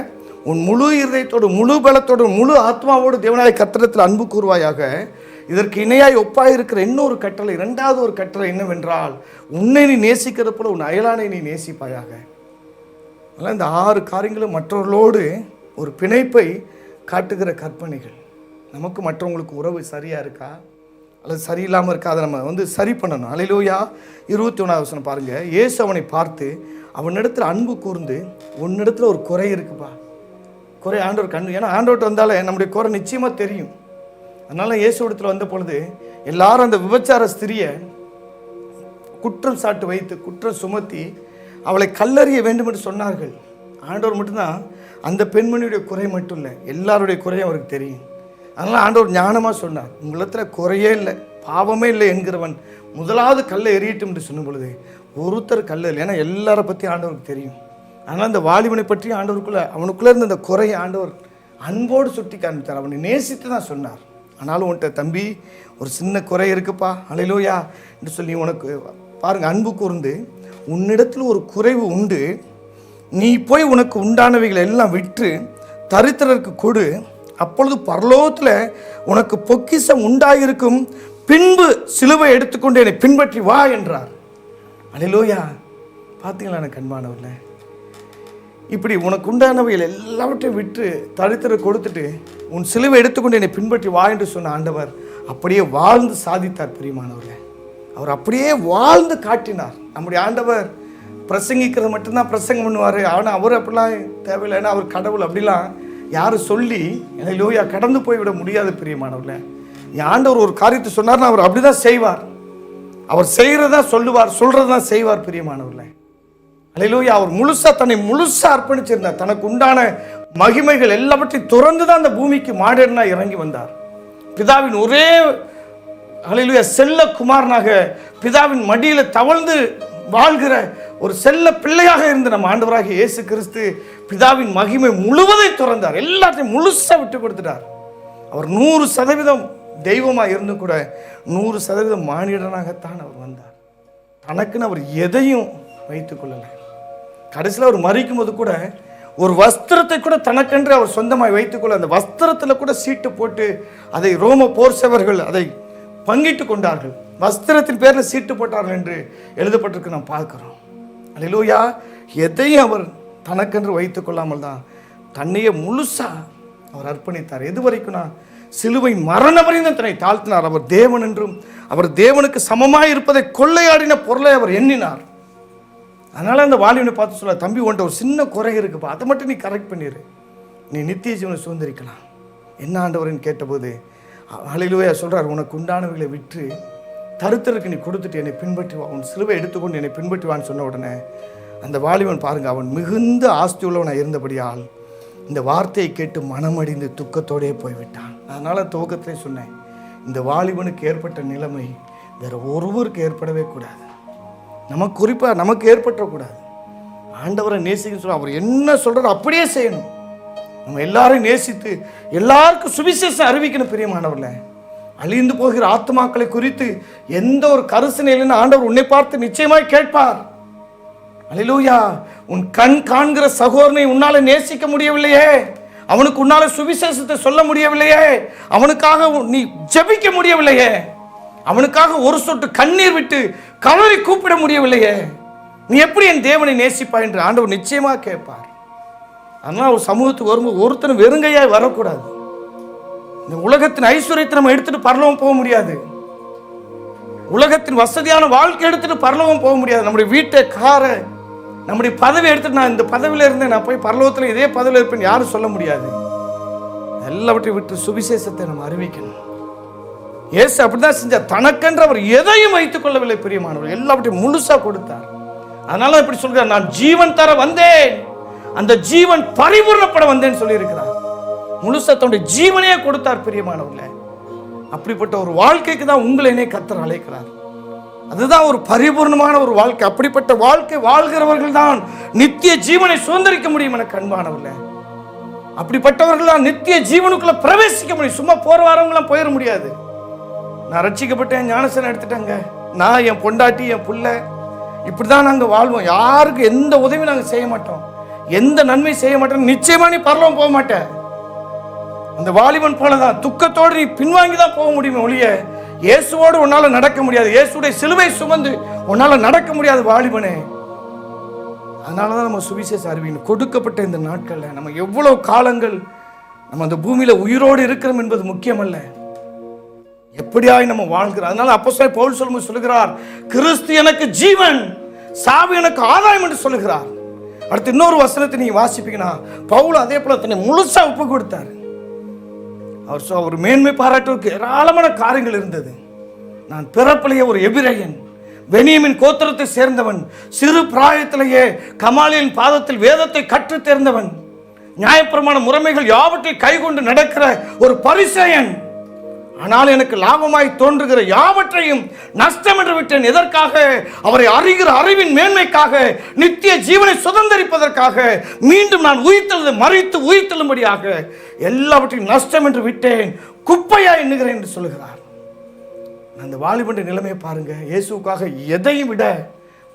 Speaker 1: உன் முழு இருதயத்தோடு, முழு பலத்தோடு, முழு ஆத்மாவோடு தேவனாய் கர்த்தரிடத்தில் அன்பு கூறுவாயாக. இதற்கு இணையாய் ஒப்பாக இருக்கிற இன்னொரு கட்டளை, 2வது ஒரு கட்டளை என்னவென்றால், உன்னை நீ நேசிக்கிறது போல உன் அயலானை நீ நேசிப்பாயாக. அதனால் இந்த 6 காரியங்களும் மற்றவர்களோடு ஒரு பிணைப்பை காட்டுகிற கற்பனைகள். நமக்கு மற்றவங்களுக்கு உறவு சரியாக இருக்கா அல்லது சரியில்லாமல் இருக்கா, அதை நம்ம வந்து சரி பண்ணணும். ஹல்லேலூயா. 21வது வசனம் பாருங்கள். இயேசு அவனை பார்த்து அவனிடத்தில் அன்பு கூர்ந்து, உன்னிடத்தில் ஒரு குறை இருக்குப்பா, குறை ஆண்டவர் கண்டு. ஏன்னா ஆண்டவர்கிட்ட வந்தாலே நம்முடைய குறை நிச்சயமாக தெரியும். அதனால் இயேசு இடத்துல வந்த பொழுது எல்லாரும் அந்த விபச்சார ஸ்திரியை குற்றம் சாட்டு வைத்து குற்றம் சுமத்தி அவளை கல்லறிய வேண்டும் என்று சொன்னார்கள். ஆண்டவர் மட்டும்தான் அந்த பெண்மணியுடைய குறை மட்டும் இல்லை, எல்லாருடைய குறையும் அவருக்கு தெரியும். அதனால் ஆண்டவர் ஞானமாக சொன்னார், உங்களிடத்தில் குறையே இல்லை, பாவமே இல்லை என்கிறவன் முதலாவது கல்லை எறியட்டும் என்று சொன்ன பொழுது ஒருத்தர் கல் இல்லை. ஏன்னா எல்லாரை பற்றி ஆண்டவருக்கு தெரியும். அதனால் அந்த வாலிபனை பற்றி ஆண்டவருக்குள்ளே அவனுக்குள்ளே இருந்த அந்த குறையை ஆண்டவர் அன்போடு சுட்டி காண்பித்தார். அவனை நேசித்து தான் சொன்னார். ஆனாலும் உன்கிட்ட தம்பி ஒரு சின்ன குறை இருக்குப்பா, ஹல்லேலூயா என்று சொல்லி உனக்கு பாருங்கள் அன்பு கூர்ந்து, உன்னிடத்தில் ஒரு குறைவு உண்டு, நீ போய் உனக்கு உண்டானவைகளை எல்லாம் விற்று தரித்திரருக்கு கொடு, அப்பொழுது பரலோகத்தில் உனக்கு பொக்கிஷம் உண்டாயிருக்கும், பின்பு சிலுவை எடுத்துக்கொண்டு என்னை பின்பற்றி வா என்றார். ஹல்லேலூயா. பார்த்தீங்களா எனக்கு அன்பானவர்களே, இப்படி உனக்கு உண்டானவைகள் எல்லாவற்றையும் விட்டு தரித்திர கொடுத்துட்டு உன் சிலுவை எடுத்துக்கொண்டு என்னை பின்பற்றி வா என்று சொன்ன ஆண்டவர் அப்படியே வாழ்ந்து சாதித்தார். பிரியமானவர்களே, அவர் அப்படியே வாழ்ந்து காட்டினார். நம்முடைய ஆண்டவர் பிரசங்கிக்கிறது மட்டும்தான் பிரசங்கம் பண்ணுவார். ஆனால் அவர் அப்படிலாம் தேவையில்லை. ஏன்னா அவர் கடவுள். அப்படிலாம் யாரும் சொல்லி ஹல்லேலூயா கடந்து போய்விட முடியாது. பிரியமானவர்களே, என் ஆண்டவர் ஒரு காரியத்தை சொன்னார்னா அவர் அப்படி தான் செய்வார். அவர் செய்கிறதா சொல்லுவார், சொல்கிறதான் செய்வார். பிரியமானவர்களே, ஹல்லேலூயா. அவர் முழுசாக தன்னை முழுசாக அர்ப்பணிச்சிருந்தார். தனக்கு உண்டான மகிமைகள் எல்லாவற்றையும் துறந்து தான் அந்த பூமிக்கு மாடர்னாக இறங்கி வந்தார். பிதாவின் ஒரே ஹல்லேலூயா செல்ல குமாரனாக பிதாவின் மடியில் தவழ்ந்து வாழ்கிற ஒரு செல்ல பிள்ளையாக இருந்த நம்ம ஆண்டவராகிய இயேசு கிறிஸ்து பிதாவின் மகிமை முழுவதை துறந்தார். எல்லாத்தையும் முழுசாக விட்டு கொடுத்துட்டார். அவர் 100% தெய்வமாக இருந்து கூட 100% மானிடனாகத்தான் அவர் வந்தார். தனக்குன்னு அவர் எதையும் வைத்துக் கொள்ளலை. கடைசியில் அவர் மறிக்கும் போது கூட ஒரு வஸ்திரத்தை கூட தனக்கென்று அவர் சொந்தமாக வைத்துக்கொள்ள, அந்த வஸ்திரத்தில் கூட சீட்டு போட்டு அதை ரோம போர் சேவர்கள் அதை பங்கிட்டு கொண்டார்கள். வஸ்திரத்தின் பேரில் சீட்டு போட்டார்கள் என்று எழுதப்பட்டிருக்கு நாம் பார்க்கிறோம். ஹல்லேலூயா. எதையும் அவர் தனக்கென்று வைத்துக் கொள்ளாமல் தான் தன்னையே முழுசா அவர் அர்ப்பணித்தார். எது வரைக்கும்னா சிலுவை மரண வரையும் தன்னை தாழ்த்தினார். அவர் தேவன் என்றும் அவர் தேவனுக்கு சமமாக இருப்பதை கொள்ளையாடின பொருளை அவர் எண்ணினார். அதனால் அந்த வாலிபனை பார்த்து சொல்ல, தம்பி உன்ட்ட ஒரு சின்ன குறை இருக்குப்பா, அதை மட்டும் நீ கரெக்ட் பண்ணிடு, நீ நித்திய ஜீவனை சுதந்திரிக்கலாம். என்ன ஆண்டவர்னு கேட்டபோது ஹல்லேலூயா சொல்கிறார், உனக்கு உண்டானவைகளை விற்று தரித்திரருக்கு நீ கொடுத்துட்டு என்னை பின்பற்றி வா, உன் சிலுவை எடுத்துக்கொண்டு என்னை பின்பற்றி வான்னு சொன்ன உடனே அந்த வாலிபன் பாருங்கள், அவன் மிகுந்த ஆஸ்தி உள்ளவனாக இருந்தபடியால் இந்த வார்த்தையை கேட்டு மனமடிந்து துக்கத்தோடே போய்விட்டான். அதனால் துவக்கத்திலே சொன்னேன், இந்த வாலிபனுக்கு ஏற்பட்ட நிலைமை வேறு ஒருவருக்கு ஏற்படவே கூடாது. நமக்கு குறிப்பாக நமக்கு ஏற்பட்டக்கூடாது. ஆண்டவரை நேசிக்க சொல்ல அவர் என்ன சொல்கிறாரோ அப்படியே செய்யணும். நம்ம எல்லாரையும் நேசித்து எல்லாருக்கும் சுவிசேஷம் அறிவிக்கணும். பிரியமானவர்களே, அழிந்து போகிற ஆத்மாக்களை குறித்து எந்த ஒரு கரிசனை இல்லைன்னு ஆண்டவர் உன்னை பார்த்து நிச்சயமாய் கேட்பார். ஹல்லேலூயா. உன் கண் காண்கிற சகோதரனை உன்னால நேசிக்க முடியவில்லையே, அவனுக்கு உன்னால சுவிசேஷத்தை சொல்ல முடியவில்லையே, அவனுக்காக நீ ஜெபிக்க முடியவில்லையே, அவனுக்காக ஒரு சொட்டு கண்ணீர் விட்டு கவலை கூப்பிட முடியவில்லையே, நீ எப்படி என் தேவனை நேசிப்பாய் என்று ஆண்டவர் நிச்சயமாக கேட்பார். அதனால் ஒரு சமூகத்துக்கு வரும்போது ஒருத்தரும் வெறுங்கையாய் வரக்கூடாது. இந்த உலகத்தின் ஐஸ்வர்யத்தை நம்ம எடுத்துட்டு பரலோகம் போக முடியாது. உலகத்தின் வசதியான வாழ்க்கை எடுத்துட்டு பரலோகம் போக முடியாது. நம்முடைய வீட்டை, காரை, நம்முடைய பதவி எடுத்துட்டு நான் இந்த பதவியில் இருந்தேன், நான் போய் பரலோகத்தில் இதே பதவியில் இருப்பேன் யாரும் சொல்ல முடியாது. எல்லாவற்றையும் விட்டு சுவிசேஷத்தை நம்ம அறிவிக்கணும். இயேசு அப்படிதான் செஞ்சார். தனக்கென்று அவர் எதையும் வைத்துக் கொள்ளவில்லை பிரியமானவர், எல்லாவற்றையும் முழுசா கொடுத்தார். அதனால இப்படி சொல்கிறார், நான் ஜீவன் தர வந்தேன், அந்த ஜீவன் பரிபூர்ணப்பட வந்தேன்னு சொல்லி இருக்கிறார். முழுசா தன்னுடைய ஜீவனையே கொடுத்தார் பிரியமானவர்களே. அப்படிப்பட்ட ஒரு வாழ்க்கைக்கு தான் உங்களை கர்த்தர் அழைக்கிறார். அதுதான் ஒரு பரிபூர்ணமான ஒரு வாழ்க்கை. அப்படிப்பட்ட வாழ்க்கை வாழ்கிறவர்கள் தான் நித்திய ஜீவனை சுதந்திரிக்க முடியும் என அன்பானவர்களே. அப்படிப்பட்டவர்கள் தான் நித்திய ஜீவனுக்குள்ள பிரவேசிக்க முடியும். சும்மா போற வரவங்களாம் போயிட முடியாது. நான் ரட்சிக்கப்பட்டேன், ஞானஸ்நானம் எடுத்துட்டாங்க, நான் என் பொண்டாட்டி என் புள்ள இப்படிதான் நாங்க வாழ்வோம், யாருக்கு எந்த உதவியும் நாங்க செய்ய மாட்டோம், எந்த நன்மை செய்ய மாட்டோம், நிச்சயமா நீ பரலோகம் போக மாட்டேன். அந்த வாலிபன் போலதான் துக்கத்தோடு நீ பின்வாங்கி தான் போக முடியுமே ஒழிய இயேசுவோடு உன்னால நடக்க முடியாது. இயேசுடைய சிலுவை சுமந்து உன்னால நடக்க முடியாது வாலிபனே. அதனாலதான் நம்ம சுவிசேஷ அறிவிக்கணும். கொடுக்கப்பட்ட இந்த நாட்கள்ல நம்ம எவ்வளவு காலங்கள் நம்ம அந்த பூமியில உயிரோடு இருக்கிறோம் என்பது முக்கியமல்ல, எப்படியாய் நம்ம வாழ்கிறோம். அதனால அப்போஸ்தலன் பவுல் சொல்லுகிறார், கிறிஸ்து எனக்கு ஜீவன், சாவு எனக்கு ஆதாயம் என்று சொல்லுகிறார். அடுத்து இன்னொரு வசனத்தை நீங்க வாசிப்பீங்கன்னா, பவுல் அதே போல தன்னை முழுசா ஒப்பு கொடுத்தார். அவர் மேன்மை பாராட்டுவதற்கு ஏராளமான காரியங்கள் இருந்தது. நான் பிறப்பிலேயே ஒரு எபிரேயன், பென்யமீன் கோத்திரத்தை சேர்ந்தவன், சிறு பிராயத்திலேயே கமாலியின் பாதத்தில் வேதத்தை கற்று தேர்ந்தவன், நியாயப்பிரமாண முறைமைகள் யாவற்றையும் கைகொண்டு நடக்கிற ஒரு பரிசேயன். ஆனால் எனக்கு லாபமாய் தோன்றுகிற யாவற்றையும் நஷ்டம் என்று விட்டேன். எதற்காக? அவரை அறிகிற அறிவின் மேன்மைக்காக, நித்திய ஜீவனை சுதந்திரிப்பதற்காக, மீண்டும் நான் உயிர்த்தெழுது மறித்து உயிர்த்தெழும்படியாக எல்லாவற்றையும் நஷ்டம் என்று விட்டேன், குப்பையா எண்ணுகிறேன் என்று சொல்லுகிறார். அந்த வாலிபண்ட நிலைமையை பாருங்க. இயேசுக்காக எதையும் விட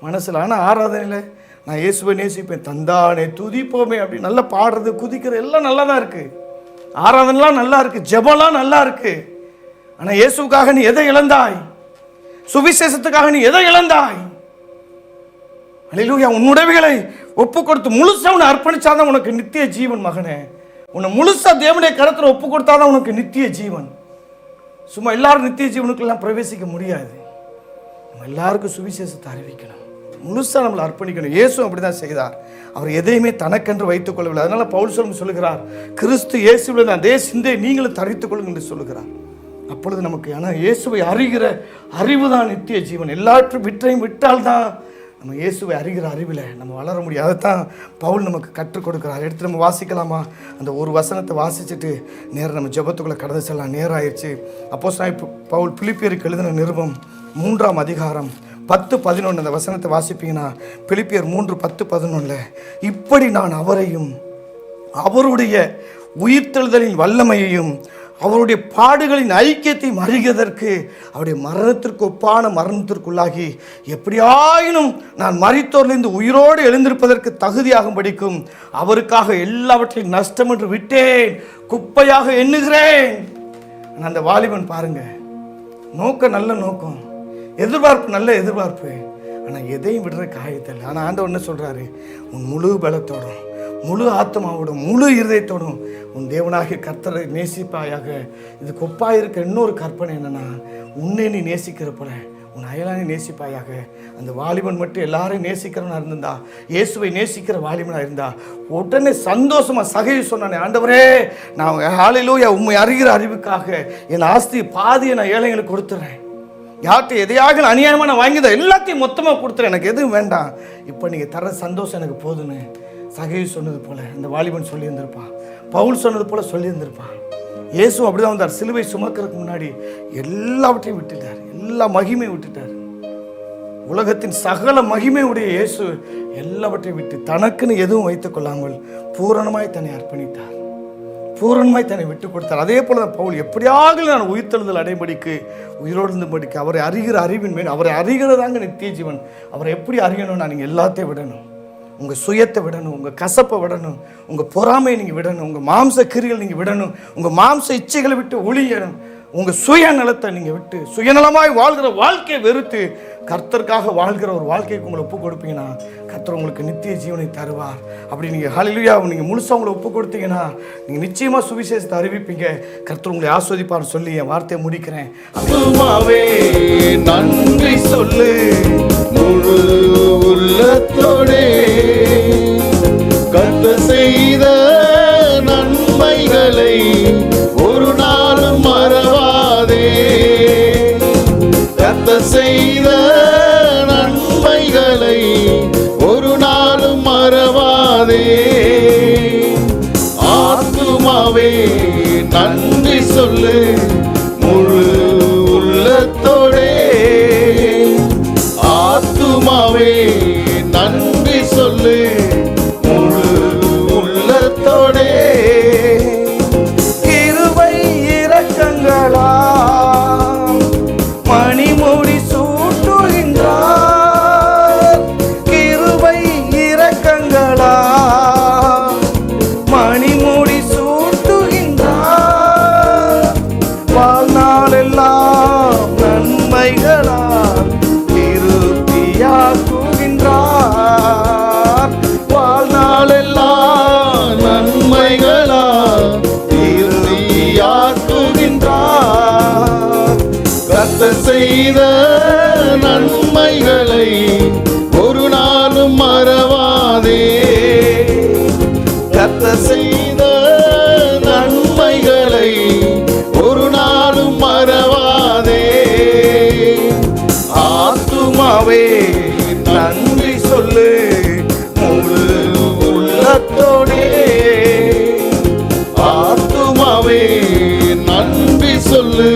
Speaker 1: மனசில், ஆனால் ஆராதனையில் நான் இயேசுவை நேசிப்பேன், தந்தானே துதிப்போமே அப்படி நல்லா பாடுறது, குதிக்கிறது எல்லாம் நல்லா தான் இருக்கு, ஆராதனைலாம் நல்லா இருக்கு, ஜெபம்லாம் நல்லா இருக்கு. ஆனால் இயேசுக்காக நீ எதை இழந்தாய்? சுவிசேஷத்துக்காக நீ எதை இழந்தாய்? அல்லேலூயா. உன்னுடையவைகளை ஒப்பு கொடுத்து முழுசா உன்னை அர்ப்பணிச்சாதான் உனக்கு நித்திய ஜீவன் மகனே. உன்னை முழுசா தேவனுடைய கரத்தில் ஒப்பு கொடுத்தாதான் உனக்கு நித்திய ஜீவன். சும்மா எல்லாரும் நித்திய ஜீவனுக்கெல்லாம் பிரவேசிக்க முடியாது. நம்ம எல்லாருக்கும் சுவிசேஷத்தை அறிவிக்கணும், முழுசா நம்மளை அர்ப்பணிக்கணும். இயேசு அப்படிதான் செய்தார். அவர் எதையுமே தனக்கென்று வைத்துக் கொள்ளவில்லை. அதனால பவுல் சொல்லுகிறார், கிறிஸ்து இயேசுவில் அதே சிந்தையை நீங்களும் தரித்துக் கொள்ளுங்கள் என்று சொல்லுகிறார். அப்பொழுது நமக்கு, ஆனால் இயேசுவை அறிகிற அறிவு தான் நித்திய ஜீவன். எல்லாற்றும் விட்டால்தான் நம்ம இயேசுவை அறிகிற அறிவில் நம்ம வளர முடியும். அதைத்தான் பவுல் நமக்கு கற்றுக் கொடுக்கிறார். எடுத்து நம்ம வாசிக்கலாமா? அந்த ஒரு வசனத்தை வாசிச்சுட்டு நேரம் நம்ம ஜெபத்துக்குள்ளே கடந்து செல்லலாம். நேரம் ஆயிடுச்சு. அப்போஸ்தலன் பவுல் பிலிப்பியருக்கு எழுதின நிருபம் 3ஆம் அதிகாரம் 10-11 அந்த வசனத்தை வாசிப்பீங்கன்னா, பிலிப்பியர் 3:10-11, இப்படி நான் அவரையும் அவருடைய உயிர்த்தெழுதலின் வல்லமையையும் அவருடைய பாடுகளின் ஐக்கியத்தையும் அறிகிறதற்கு அவருடைய மரணத்திற்கு ஒப்பான மரணத்திற்குள்ளாகி எப்படியாயினும் நான் மரித்தோரிலிருந்து உயிரோடு எழுந்திருப்பதற்கு தகுதியாகும் படிக்கும் அவருக்காக எல்லாவற்றையும் நஷ்டம் என்று விட்டேன், குப்பையாக எண்ணுகிறேன். அந்த வாலிபன் பாருங்க, நோக்கம் நல்ல நோக்கம், எதிர்பார்ப்பு நல்ல எதிர்பார்ப்பு, ஆனால் எதையும் விடுற காயத்தில். ஆனால் ஆண்டவர் என்ன சொல்றாரு? உன் முழு பலத்தோடும், முழு ஆத்மாவோடும், முழு இருதயத்தோடும் உன் தேவனாகிய கர்த்தரை நேசிப்பாயாக. இது கொப்பாயிருக்க இன்னொரு கற்பனை என்னன்னா, உன்னை நீ நேசிக்கிற போல உன் அயலானை நேசிப்பாயாக. அந்த வாலிபன் மட்டும் எல்லாரையும் நேசிக்கிறவனா இருந்திருந்தா, இயேசுவை நேசிக்கிற வாலிபனா இருந்தா, உடனே சந்தோஷமா சகையை சொன்னானே, ஆண்டவரே நான் ஹல்லேலூயா உம்மை அறிகிற அறிவுக்காக என் ஆஸ்தி பாதியை நான் ஏழைங்களுக்கு கொடுத்துறேன், யார்கிட்ட எதையாக அநியாயமாக நான் வாங்கிதான் எல்லாத்தையும் மொத்தமாக கொடுத்துறேன், எனக்கு எதுவும் வேண்டாம், இப்போ நீங்கள் தர சந்தோஷம் எனக்கு போதுன்னு சகையை சொன்னது போல இந்த வாலிபன் சொல்லியிருந்திருப்பான், பவுல் சொன்னது போல சொல்லியிருந்திருப்பான். இயேசு அப்படிதான் வந்தார். சிலுவை சுமக்கிறதுக்கு முன்னாடி எல்லாவற்றையும் விட்டுட்டார், எல்லா மகிமையும் விட்டுட்டார். உலகத்தின் சகல மகிமையுடைய இயேசு எல்லாவற்றையும் விட்டு தனக்குன்னு எதுவும் வைத்துக் கொள்ளாமல் பூரணமாய் தன்னை அர்ப்பணித்தார், பூரணமாய் தன்னை விட்டு கொடுத்தார். அதே போல தான் பவுல், எப்படியாக நான் உயிர்த்தெழுதல் அடைபடிக்கு உயிரோடு இருந்தபடிக்கு அவரை அறிகிற அறிவின் மேல், அவரை அறிகிறதாங்க நித்திய ஜீவன். அவரை எப்படி அறியணும்னா நீங்கள் எல்லாத்தையும் விடணும், உங்கள் சுயத்தை விடணும், உங்கள் கசப்பை விடணும், உங்கள் பொறாமையை நீங்கள் விடணும், உங்கள் மாம்ச கிரிகள் நீங்கள் விடணும், உங்கள் மாம்ச இச்சைகளை விட்டு ஒழியணும், உங்கள் சுயநலத்தை நீங்கள் விட்டு சுயநலமாய் வாழ்கிற வாழ்க்கையை வெறுத்து கர்த்தருக்காக வாழ்கிற ஒரு வாழ்க்கைக்கு உங்களை ஒப்பு கொடுப்பீங்கன்னா கர்த்தர் உங்களுக்கு நித்திய ஜீவனை தருவார். அப்படி நீங்கள் ஹல்லேலூயா நீங்கள் முழுசாக உங்களை ஒப்பு கொடுத்தீங்கன்னா நீங்கள் நிச்சயமாக சுவிசேஷத்தை அறிவிப்பீங்க. கர்த்தர் உங்களை ஆஸ்வதிப்பார்னு சொல்லி என் வார்த்தையை முடிக்கிறேன். நன்றி சொல்லு முழு உள்ளத்தோடே கர்த்தர் செய்த நன்மைகளை ஒரு நாளும் மறவாதே. கர்த்தர் செய்த நன்மைகளை ஒரு நாளும் மறவாதே. ஆத்துமாவே நன்றி சொல்லு முழு உள்ளத்தோடே. ஆத்துமாவே நன்றி சொல்லு முழு உள்ளத்தோடே. கிருபை இரக்கங்களா மணிமுடி சூட்டுகின்றார். கிருபை இரக்கங்களா மணிமுடி சூட்டுகின்றார். வாழ்நாளெல்லாம் நன்மைகளா திருப்தியாக்குகின்றார். வாழ்நாளெல்லாம் நன்மைகளா திருப்தியாக்குகின்றார். கர்த்தர் செய்த நன்மைகளை ஒரு நாளும் மறவாதே. கர்த்தர் செய்த நன்மைகளை ஒரு நாளும் மறவாதே. ஆத்துமாவே நன்றி சொல்லு முழு உள்ளத்தோடே. ஆத்துமாவே நன்றி சொல்லு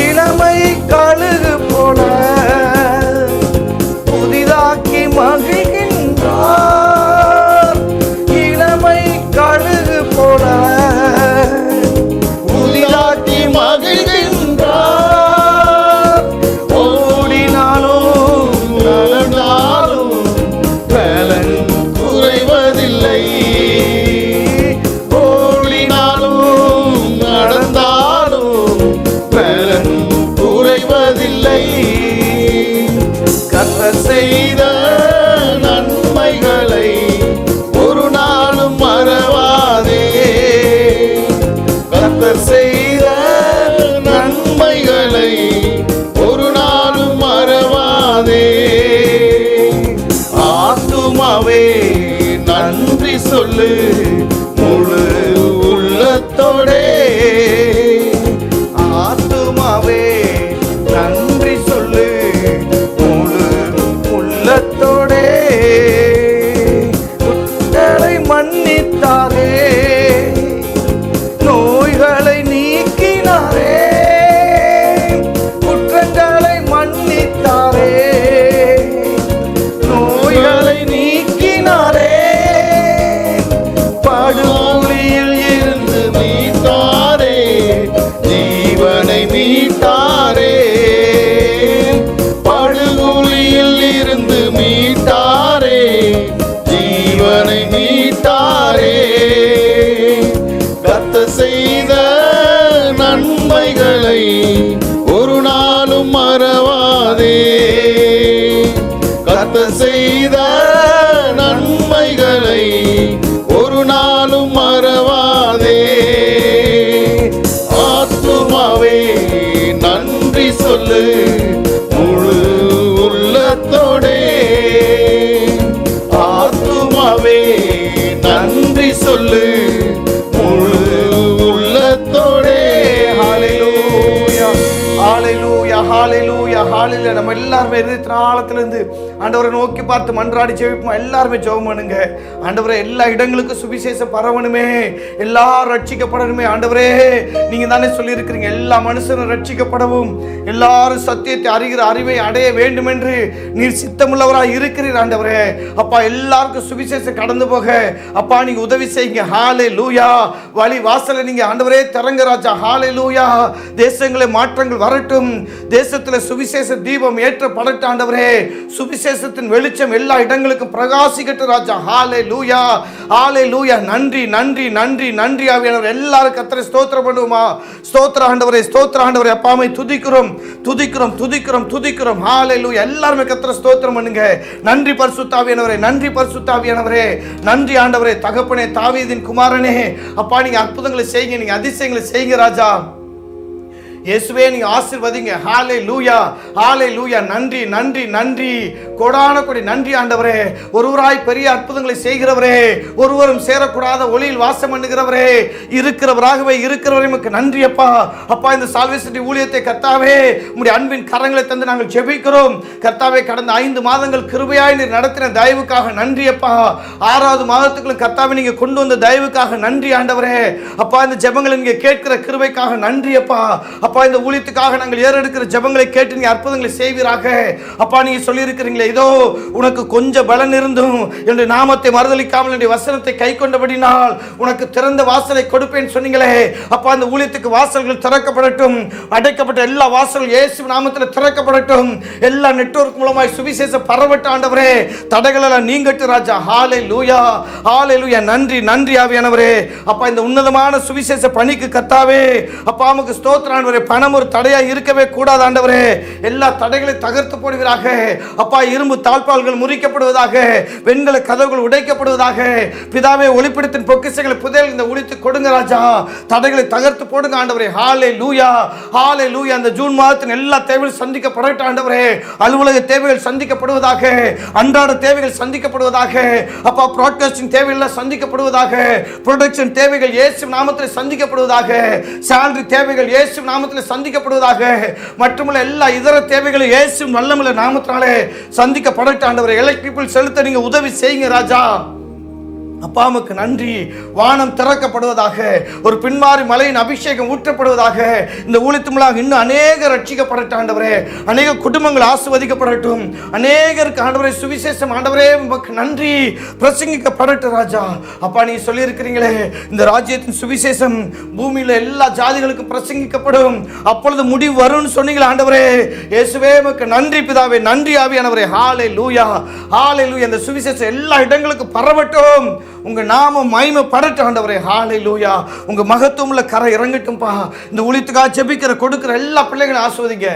Speaker 1: இளமை கழுகு போல புதிதாக்கி மகிழ்கின்றார். இளமை கழுகு போல புதிதாக்கி மகிழ்கின்றார். ஓடினாலும் நடந்தாலும் பலன் குறைவதில்லை. கர்த்தர் செய்த நன்மைகளை ஒரு நாளும் மறவாதே. கர்த்தர் செய்த நன்மைகளை ஒரு நாளும் மறவாதே. ஆத்துமாவே நன்றி சொல்லு முழு உள்ளத்தோடே. ஆத்துமாவே நன்றி சொல்லு முழு உள்ளத்தோடே. குற்றங்களை மன்னித்தாரே, நோய்களை நீக்கினாரே. குற்றங்களை மன்னித்தாரே, நோய்களை நீக்கினாரே. படுகொலியில் இருந்து மீட்டாரே, ஜீவனை மீட்டாரே. படுகொலியில் இருந்து மீட்டாரே, ஜீவனை மீட்டாரே. கர்த்தர் செய்த நன்மைகளை ஒரு நாளும் மறவாதே. கர்த்தர் செய்த நன்மைகளை ஒரு நாளும் மறவாதே. ஆத்துமாவே நன்றி சொல்லு முழு உள்ளத்தோடே. ஆத்துமாவே நன்றி சொல்லு முழு உள்ளத்தோடே. ஹல்லேலூயா ஹல்லேலூயா ஹல்லேலூயா ஹல்லேலூயா. நம்ம எல்லாருமே ஆழத்திலிருந்து ஆண்டவரை நோக்கி பார்த்து மன்றாடி ஜெபிப்போம். எல்லாருமே ஜெபம் பண்ணுங்க. ஆண்டவரே எல்லா இடங்களுக்கும் சுவிசேஷம் பரவணுமே, எல்லாரும் ரட்சிக்கப்படணுமே. ஆண்டவரே நீங்க தானே சொல்லி இருக்கிறீங்க எல்லா மனுஷனும் ரட்சிக்கப்படவும் எல்லாரும் சத்தியத்தை அறிகிற அறிவை அடைய வேண்டும் என்று நீர் சித்தமுள்ளவராக இருக்கிறீர். ஆண்டவரே அப்பா எல்லாருக்கும் சுவிசேஷம் கடந்து போக அப்பா நீங்க உதவி செய்யுங்க. ஹல்லேலூயா. வழி வாசலை நீங்க ஆண்டவரே திறங்க ராஜா. ஹல்லேலூயா. தேசங்களே மாற்றங்கள் வரட்டும். தேசத்துல சுவிசேஷ தீபம் ஏற்றப்படட்டும். ஆண்டவரே சுவிசேஷ சுவிசேஷத்தின் வெளிச்சம் எல்லா இடங்களுக்கும் பிரகாசிக்கட்டும் ராஜா. ஹல்லேலூயா, ஹல்லேலூயா. நன்றி நன்றி நன்றி நன்றி ஆவியானவர். எல்லாரும் கர்த்தரை ஸ்தோத்திரம் பண்ணுவோமா? ஸ்தோத்திர ஆண்டவரே, ஸ்தோத்திர ஆண்டவரே. அப்பாவை துதிக்கிறோம் துதிக்கிறோம் துதிக்கிறோம் துதிக்கிறோம். ஹல்லேலூயா. எல்லாரும் கர்த்தரை ஸ்தோத்திரம் பண்ணுங்க. நன்றி பரிசுத்த ஆவியானவரே, நன்றி பரிசுத்த ஆவியானவரே, நன்றி ஆண்டவரே. தகப்பனே, தாவீதின் குமாரனே, அப்பா நீங்க அற்புதங்களை செய்யுங்க, நீங்க அதிசயங்களை செய்யுங்க ராஜா. இயேசுவே நீங்க ஆசீர்வதிங்க. ஹல்லேலூயா, ஹல்லேலூயா. நன்றி நன்றி நன்றி, கோடான கோடி நன்றி ஆண்டவரே. ஒருவராய் பெரிய அற்புதங்களை செய்கிறவரே, ஒருவரும் சேரக்கூடாத ஒளியில் வாசம் பண்ணுகிறவரே, இருக்கிறவராகவே இருக்கிறவரே உமக்கு நன்றி அப்பா. அப்பா இந்த சால்வேஷன் ஊழியத்தை கர்த்தாவே உம்முடைய அன்பின் கரங்களை தந்து நாங்கள் ஜெபிக்கிறோம் கர்த்தாவே. கடந்த 5 மாதங்கள் கிருபையாய் நீர் நடத்தின தயவுக்காக நன்றி அப்பா. 6வது மாதத்துக்குள்ள கர்த்தாவே நீங்க கொண்டு வந்த தயவுக்காக நன்றி ஆண்டவரே. அப்பா இந்த ஜெபங்களை நீங்க கேட்கிற கிருபைக்காக நன்றி அப்பா. அப்பா இந்த ஊழியத்துக்காக நாங்கள் ஏறெடுக்கிற ஜெபங்களை கேட்டு நீங்க அற்புதங்களை செய்வீராக. அப்பா நீங்க சொல்லி இருக்கிறீங்களே, இதோ உனக்கு கொஞ்சம் பலன் இருந்தும் என்னுடைய நாமத்தை மறுதலிக்காமல் என்னுடைய வசனத்தை கை கொண்டபடினால் உனக்கு திறந்த வாசலை கொடுப்பேன் சொன்னீங்களே. அப்பா இந்த ஊழியத்துக்கு வாசல்கள் திறக்கப்படட்டும். அடைக்கப்பட்ட எல்லா வாசல்கள் இயேசு நாமத்தில் திறக்கப்படட்டும். எல்லா நெட்வொர்க் மூலமாய் சுவிசேஷம் பரவட்ட ஆண்டவரே. தடைகள் எல்லாம் நீங்கட்டு ராஜா. ஹல்லேலூயா, ஹல்லேலூயா. நன்றி நன்றி ஆவியானவரே. அப்பா இந்த உன்னதமான சுவிசேஷ பணிக்கு கர்த்தாவே அப்பா உமக்கு ஸ்தோத்திரம் ஆண்டவரே. பணம் ஒரு தடையா இருக்கவே கூடாது ஆண்டவரே. எல்லா தடைகளை தகர்த்து போடுவீராக அப்பா. இரும்பு தாழ்பால்கள் முறிக்கப்படுவதாக, வெண்கல கதவுகள் உடைக்கப்படுவதாக. பிதாவே ஒளிப்பிடத்தின் பொக்கிஷங்களை புதையல் இந்த ஒளித்து கொடுங்க ராஜா. தடைகளை தகர்த்து போடுங்க ஆண்டவரே. ஹல்லேலூயா, ஹல்லேலூயா. அந்த ஜூன் மாதத்தின் எல்லா தேவைகள் சந்திக்கப்படட்டும் ஆண்டவரே. அலுவலக தேவைகள் சந்திக்கப்படுவதாக, அன்றாட தேவைகள் சந்திக்கப்படுவதாக. அப்பா பிராட்காஸ்டிங் தேவைகள் சந்திக்கப்படுவதாக, ப்ரொடக்ஷன் தேவைகள் இயேசு நாமத்தில் சந்திக்கப்படுவதாக, சாலரி தேவைகள் இயேசு நாமத்தில் சந்திக்கப்படுவதாக. மட்டுமல்ல எல்லா இதர தேவைகளும் இயேசு வல்லமையுள்ள நாமத்தினாலே சந்திக்கப்படட்டும் ஆண்டவரே. எலக்ட்ரிக் பில் செலுத்த நீங்க உதவி செய்யுங்க ராஜா. அப்பா உமக்கு நன்றி. வானம் திறக்கப்படுவதாக, ஒரு பின்மாறி மலையின் அபிஷேகம் ஊற்றப்படுவதாக. இந்த ஊழியத்துமூலமாக இன்னும் அநேக ரட்சிக்கப்படட்டும் ஆண்டவரே. அநேக குடும்பங்கள் ஆசீர்வதிக்கப்படட்டும். அநேகருக்கு ஆண்டவரே சுவிசேஷம் ஆண்டவரே உமக்கு நன்றி பிரசங்கிக்கப்படட்டும் ராஜா. அப்பா நீ சொல்லி இருக்கிறீங்களே, இந்த ராஜ்யத்தின் சுவிசேஷம் பூமியில எல்லா ஜாதிகளுக்கும் பிரசங்கிக்கப்படும், அப்பொழுது முடிவு வரும்னு சொன்னீங்களே ஆண்டவரே. இயேசுவே உமக்கு நன்றி பிதாவே, நன்றி ஆவியானவரே. ஹல்லேலூயா, ஹல்லேலூயா. இந்த சுவிசேஷம் எல்லா இடங்களுக்கும் பரவட்டும். உங்க நாமம் மகிமைப்படட்டும் ஆண்டவரே. ஹல்லேலூயா. உங்க மகத்துவமுள்ள கரை இறங்கட்டும்பா. இந்த ஊழியத்துக்காக ஜெபிக்கிற கொடுக்கிற எல்லா பிள்ளைகளையும் ஆசீர்வதிங்க.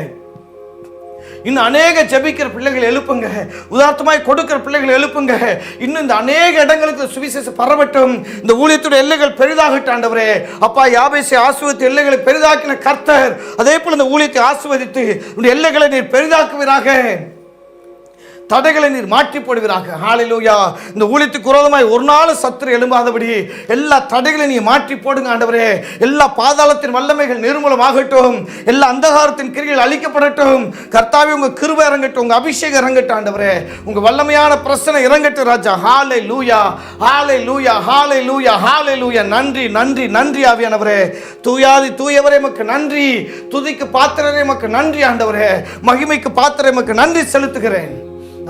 Speaker 1: இன்னும் அநேக ஜெபிக்கிற பிள்ளைகள் எழுப்புங்க. உதார்த்தமாய் கொடுக்கிற பிள்ளைகள் எழுப்புங்க. இன்னும் இந்த அநேக இடங்களுக்கு சுவிசேஷம் பரவட்டும். இந்த ஊழியத்துடைய எல்லைகள் பெரிதாகட்டும் ஆண்டவரே. அப்பா யாபேசை ஆசீர்வதித்து எல்லைகளை பெரிதாக்கின கர்த்தர், அதே போல இந்த ஊழியத்தை ஆசீர்வதித்து இந்த எல்லைகளை நீர் பெரிதாக்குவீராக. தடைகளை நீர் மாற்றி போடுவீராக. ஹல்லேலூயா. இந்த ஊழியத்துக்கு விரோதமாய் ஒரு நாள் சத்துரு எழும்பாதபடி எல்லா தடைகளை நீ மாற்றி போடுங்க ஆண்டவரே. எல்லா பாதாளத்தின் வல்லமைகள் நிர்மூலமாகட்டும். எல்லா அந்தகாரத்தின் கிரிகள் அழிக்கப்படட்டும். கர்த்தாவே உங்க கிருபை இறங்கட்டும், உங்க அபிஷேகம் இறங்கட்டும் ஆண்டவரே. உங்க வல்லமையான பிரசனை இறங்கட்டும் ராஜா. ஹல்லேலூயா, ஹல்லேலூயா, ஹல்லேலூயா, ஹல்லேலூயா. நன்றி நன்றி நன்றி ஆவியானவரே. தூயாதி தூயவரே உமக்கு நன்றி. துதிக்கு பாத்திரரே உமக்கு நன்றி ஆண்டவரே. மகிமைக்கு பாத்திரரே உமக்கு நன்றி செலுத்துகிறேன்.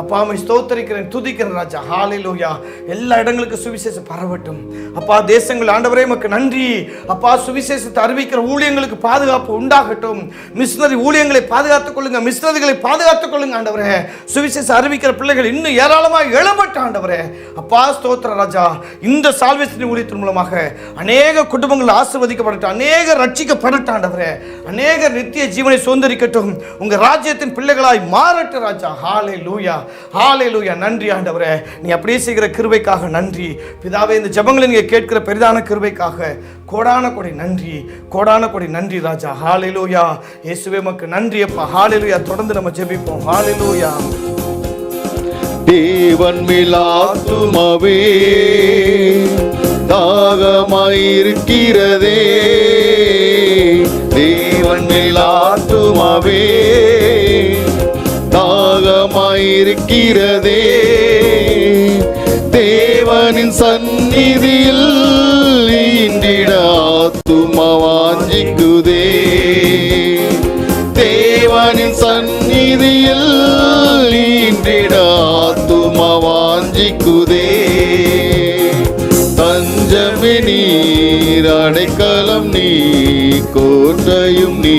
Speaker 1: அப்பா உம்மை ஸ்தோத்திரிக்கிறேன், துதிக்கிறேன் ராஜா. ஹல்லேலூயா. எல்லா இடங்களுக்கும் சுவிசேஷம் பரவட்டும் அப்பா. தேசங்கள் ஆண்டவரே உமக்கு நன்றி அப்பா. சுவிசேஷத்தை அறிவிக்கிற ஊழியங்களுக்கு பாதுகாப்பு உண்டாகட்டும். மிஷனரி ஊழியங்களை பாதுகாத்துக் கொள்ளுங்க, மிஷனரிகளை பாதுகாத்துக் கொள்ளுங்க ஆண்டவரே. சுவிசேஷம் அறிவிக்கிற பிள்ளைகள் இன்னும் ஏராளமாக எழும்பட்டும் ஆண்டவரே. அப்பா ஸ்தோத்திர ராஜா. இந்த சால்வேஷன் ஊழியத்தின் மூலமாக அநேக குடும்பங்கள் ஆசீர்வதிக்கப்படட்டும், அநேக ரட்சிக்கப்படட்டும் ஆண்டவரே. அநேக நித்திய ஜீவனை சுதந்தரிக்கட்டும், உங்க ராஜ்யத்தின் பிள்ளைகளாய் மாறட்டும் ராஜா. ஹல்லேலூயா, ஹல்லேலூயா. நன்றி ஆண்டவரே. நீ அப்படியே செய்கிற கிருபைக்காக நன்றி பிதாவே. இந்த ஜெபங்களை நீங்க கேட்கிற பெரிதான கிருபைக்காக கோடான கோடி நன்றி, கோடான கோடி நன்றி ராஜா. ஹல்லேலூயா. இயேசுவே உமக்கு நன்றி அப்பா. ஹல்லேலூயா. தொடர்ந்து நம்ம ஜெபிப்போம். ஹல்லேலூயா.
Speaker 2: தேவன் மிலாத்துமவே தாகமாயிருக்கிறதே, தேவன் மிலாத்துமவே தாகமாயிருக்கிறதே. தேவனின் சந்நிதியில் இன்றிட ஆத்துமா வாஞ்சிக்குதே, தேவனின் சந்நிதியில் இன்றிட ஆத்துமா வாஞ்சிக்குதே. தஞ்சமே நீர், அடைக்கலம் நீ, கோட்டையும் நீ,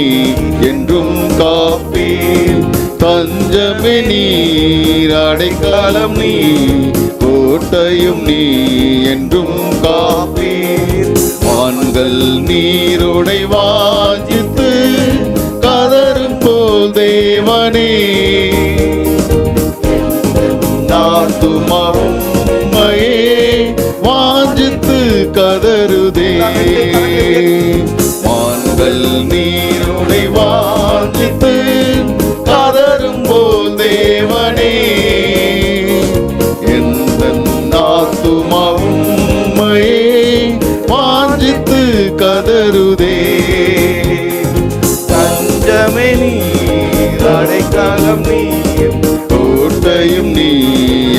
Speaker 2: என்றும் காப்பீர். தஞ்சமே நீர், அடைக்கலம் நீ, கோட்டையும் நீ, என்றும் காப்பீர். வான்கள் நீரோடை வாஞ்சித்து கதரும் போல் தேவனே, ஆத்துமாவும் உம்மையே வாஞ்சித்து கதறுதே. வான்கள் நீரோடை வாஞ்சித்து கதரும் போல் தேவனே, எந்த ஆத்துமாவும் உம்மையே வாஞ்சித்து கதறுதே.
Speaker 1: தஞ்சமே நீர், அடைக்கலம் நீ,
Speaker 2: கோட்டையும் நீ,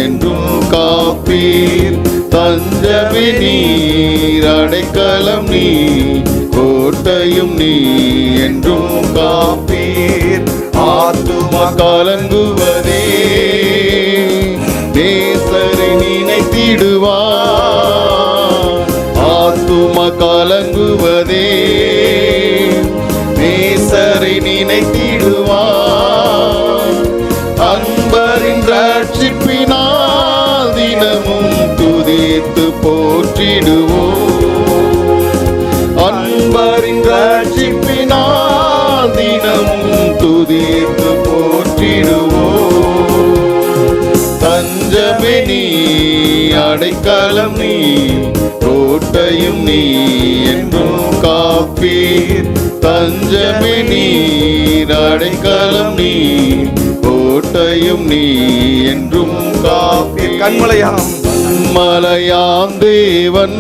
Speaker 2: என்றும் காப்பீர். தஞ்சமே நீர், அடைக்கலம் நீ, கோட்டையும் நீ, என்றும் காப்பீர். ஆத்துமா கலங்குவதே, நேசரை நினைத்திடுவார். ஆத்துமா கலங்குவதே, நேசரை நினைத்திடுவார். அன்பரின் ரட்சிப்பினால் தினமும் துதித்து போற்றிடுவோம். அன்பரின் ரட்சிப்பினால் தினமும் துதித்து போற்றிடுவோம். தஞ்சமே நீ, அடைக்கலம் நீ, கோட்டையும் நீ, என்றும் காப்பீர். தஞ்சமே நீர், அடைக்கலம் நீ, கோட்டையும் நீ, என்றும் காப்பீர்.
Speaker 1: கண்மலையாம்
Speaker 2: கண்மலையாம் தேவன்,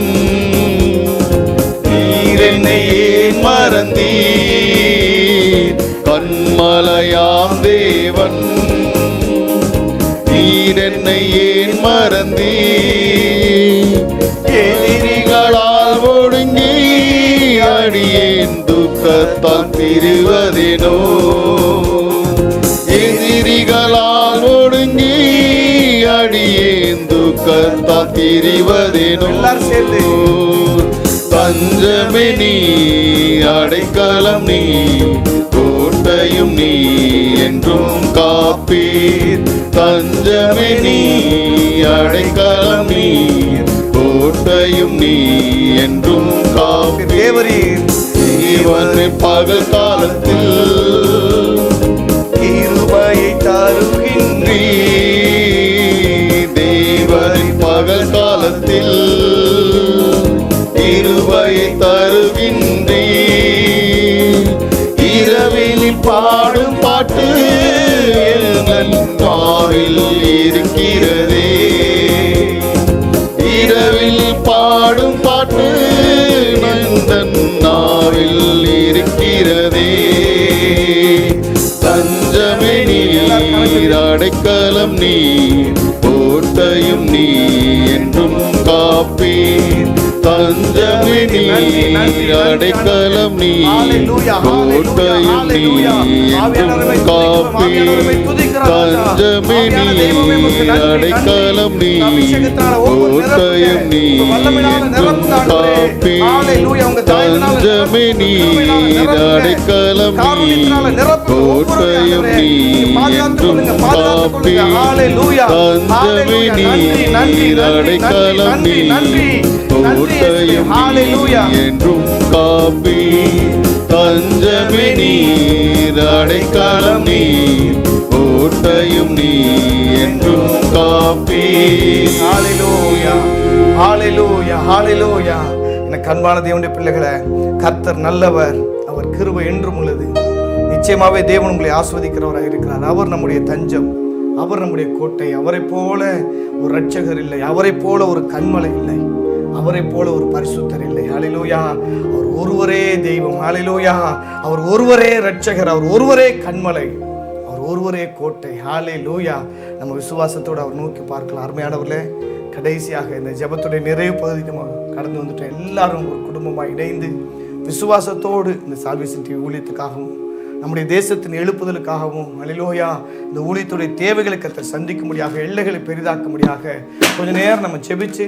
Speaker 2: நீர் என்னை ஏன் மறந்தீர்? கண்மலையாம் தேவன், நீர் என்னை ஏன் மறந்தீர்? எதிரிகளால் ஒடுங்கி அடியேன் துக்கத்தால் திரிவதேனோ? எதிரிகளால் ஒடுங்கி அடியேன் துக்கத்தால் திரிவதேனோ? தஞ்சமே நீ, அடைக்கலம் நீ, கோட்டையும் நீ, என்றும் காப்பீர். தஞ்சமே நீ, அடைக்கலம் நீ, கோட்டையும் நீ, என்றும் காப்பீர். தேவனின் பகல் காலத்தில் கிருபையை தருகின்றீர். தேவனின் பகல் காலத்தில் கிருபையை தருகின்றீர். இரவினில் பாடும் பாட்டு என் நாவில் இருக்கிறதே. இரவில் பாடும் பாட்டு நந்தன் நாவில் இருக்கிறதே. தஞ்சமே நீர், அடைக்கலம் நீ, கோட்டையும் நீ, என்றும் காப்பீர். தஞ்சமே நீர், அடைக்கலம் நீ, கோட்டையும் நீ, என்றும் காப்பீர். தஞ்சமே நீர், அடைக்கலம் நீ, கோட்டையும் நீ, என்றும் காப்பீர். தஞ்சமே நீர், அடைக்கலம் நீ, கோட்டையும் நீ, என்றும் காப்பீர். தஞ்சமே நீர், அடைக்கலம் நீ, கோட்டையும் என்றும் காப்பீர். தஞ்சமே நீர், அடைக்கலம் நீ, கோட்டையும் நீ, என்றும் காப்பீர்.
Speaker 1: ஹல்லேலூயா, ஹல்லேலூயா, ஹல்லேலூயா. எனக்கு அன்பான தேவனுடைய பிள்ளைகளே, கர்த்தர் நல்லவர், அவர் கிருபை என்றும் உள்ளது. நிச்சயமாவே தேவன் உங்களை ஆஸ்வதிக்கிறவராக இருக்கிறார். அவர் நம்முடைய தஞ்சம், அவர் நம்முடைய கோட்டை. அவரை போல ஒரு இரட்சகர் இல்லை, அவரை போல ஒரு கன்மலை இல்லை, அவரை போல ஒரு பரிசுத்தர் இல்லை. ஹல்லேலூயா. அவர் ஒருவரே தெய்வம். ஹல்லேலூயா. அவர் ஒருவரே இரட்சகர், அவர் ஒருவரே கன்மலை, அவர் ஒருவரே கோட்டை. ஹல்லேலூயா. நம்ம விசுவாசத்தோடு அவர் நோக்கி பார்க்கலாம். அருமையானவர்களே, கடைசியாக இந்த ஜெபத்துடைய நிறைவு பகுதிக்கு நம்ம கடந்து வந்துட்டோம். எல்லாரும் ஒரு குடும்பமாக இணைந்து விசுவாசத்தோடு இந்த சால்வேஷன் டிவி ஊழியத்துக்காகவும் நம்முடைய தேசத்தின் எழுப்புதலுக்காகவும் ஹல்லேலூயா இந்த ஊழியத்துடைய தேவைகளை கர்த்தர் சந்திக்கும்படியாக, எல்லைகளை பெரிதாக்கும்படியாக கொஞ்ச நேரம் நம்ம ஜெபிச்சு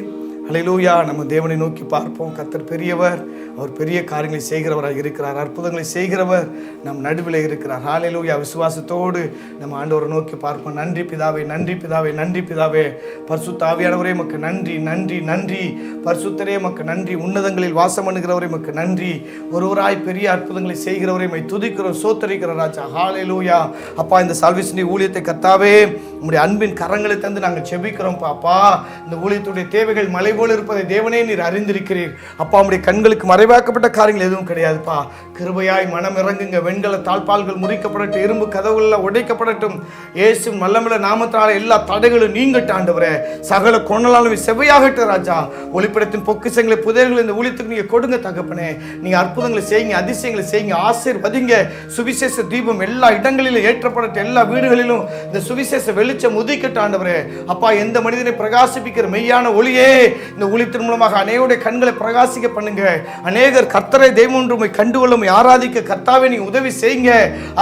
Speaker 1: அல்லேலூயா. நம்ம தேவனை நோக்கி பார்ப்போம். கர்த்தர் பெரியவர், அவர் பெரிய காரியங்களை செய்கிறவராக இருக்கிறார், அற்புதங்களை செய்கிறவர் நம் நடுவில் இருக்கிறார். ஹல்லேலூயா. விசுவாசத்தோடு நம்ம ஆண்டவரை நோக்கி பார்ப்போம். நன்றி பிதாவே, நன்றி பிதாவே, நன்றி பிதாவே. பரிசுத்த ஆவியானவரே உமக்கு நன்றி, நன்றி, நன்றி. பரிசுத்தரே உமக்கு நன்றி. உன்னதங்களில் வாசம் பண்ணுகிறவரே உமக்கு நன்றி. ஒருவராய் பெரிய அற்புதங்களை செய்கிறவரே உம்மை துதிக்கிறோம், சோத்தரிக்கிற ராஜா. ஹல்லேலூயா. அப்பா, இந்த சால்வேஷன் ஊழியத்தை கர்த்தாவே உம்முடைய அன்பின் கரங்களை தந்து நாங்கள் செபிக்கிறோம். பாப்பா, இந்த ஊழியத்துடைய தேவைகள் மலை போல இருப்பதை தேவனே நீர் அறிந்திருக்கிறீர். அப்பா, உம்முடைய கண்களுக்கு மறைவாக்கப்பட்ட காரியங்கள் எதுவும் கிடையாதுப்பா. கிருபையாய் மனம் இறங்குங்க. வெண்கல தாழ்பால்கள் முறிக்கப்படட்டும், இரும்பு கதவுகள் உடைக்கப்படட்டும். இயேசுவின் வல்லமையுள்ள நாமத்தால் எல்லா தடைகளும் நீங்கட்டும் ஆண்டவரே. சகல கொணலாலும் செவையாகட்டும் ராஜா. ஒளிப்படத்தின் பொக்கிஷங்களை புதையல்களை இந்த ஊழியத்துக்கு நீங்க கொடுங்க தகப்பனே. நீங்க அற்புதங்களை செய்யுங்க, அதிசயங்களை செய்யுங்க, ஆசீர்வதிங்க. சுவிசேஷ தீபம் எல்லா இடங்களிலும் ஏற்றப்படட்டும், எல்லா வீடுகளிலும் இந்த சுவிசேஷ வெளிச்சம் உதிக்கட்டும் ஆண்டவரே. அப்பா, எந்த மனிதனை பிரகாசிப்பிக்கிற மெய்யான ஒளியே இந்த ஊழியத்தின் மூலமாக அநேகருடைய கண்களை பிரகாசிக்க பண்ணுங்க. அநேகர் கர்த்தரை தெய்வம் ஒன்றுமை கண்டுகொள்ளும் ஆராதிக்க கர்த்தாவே நீங்க உதவி செய்யுங்க.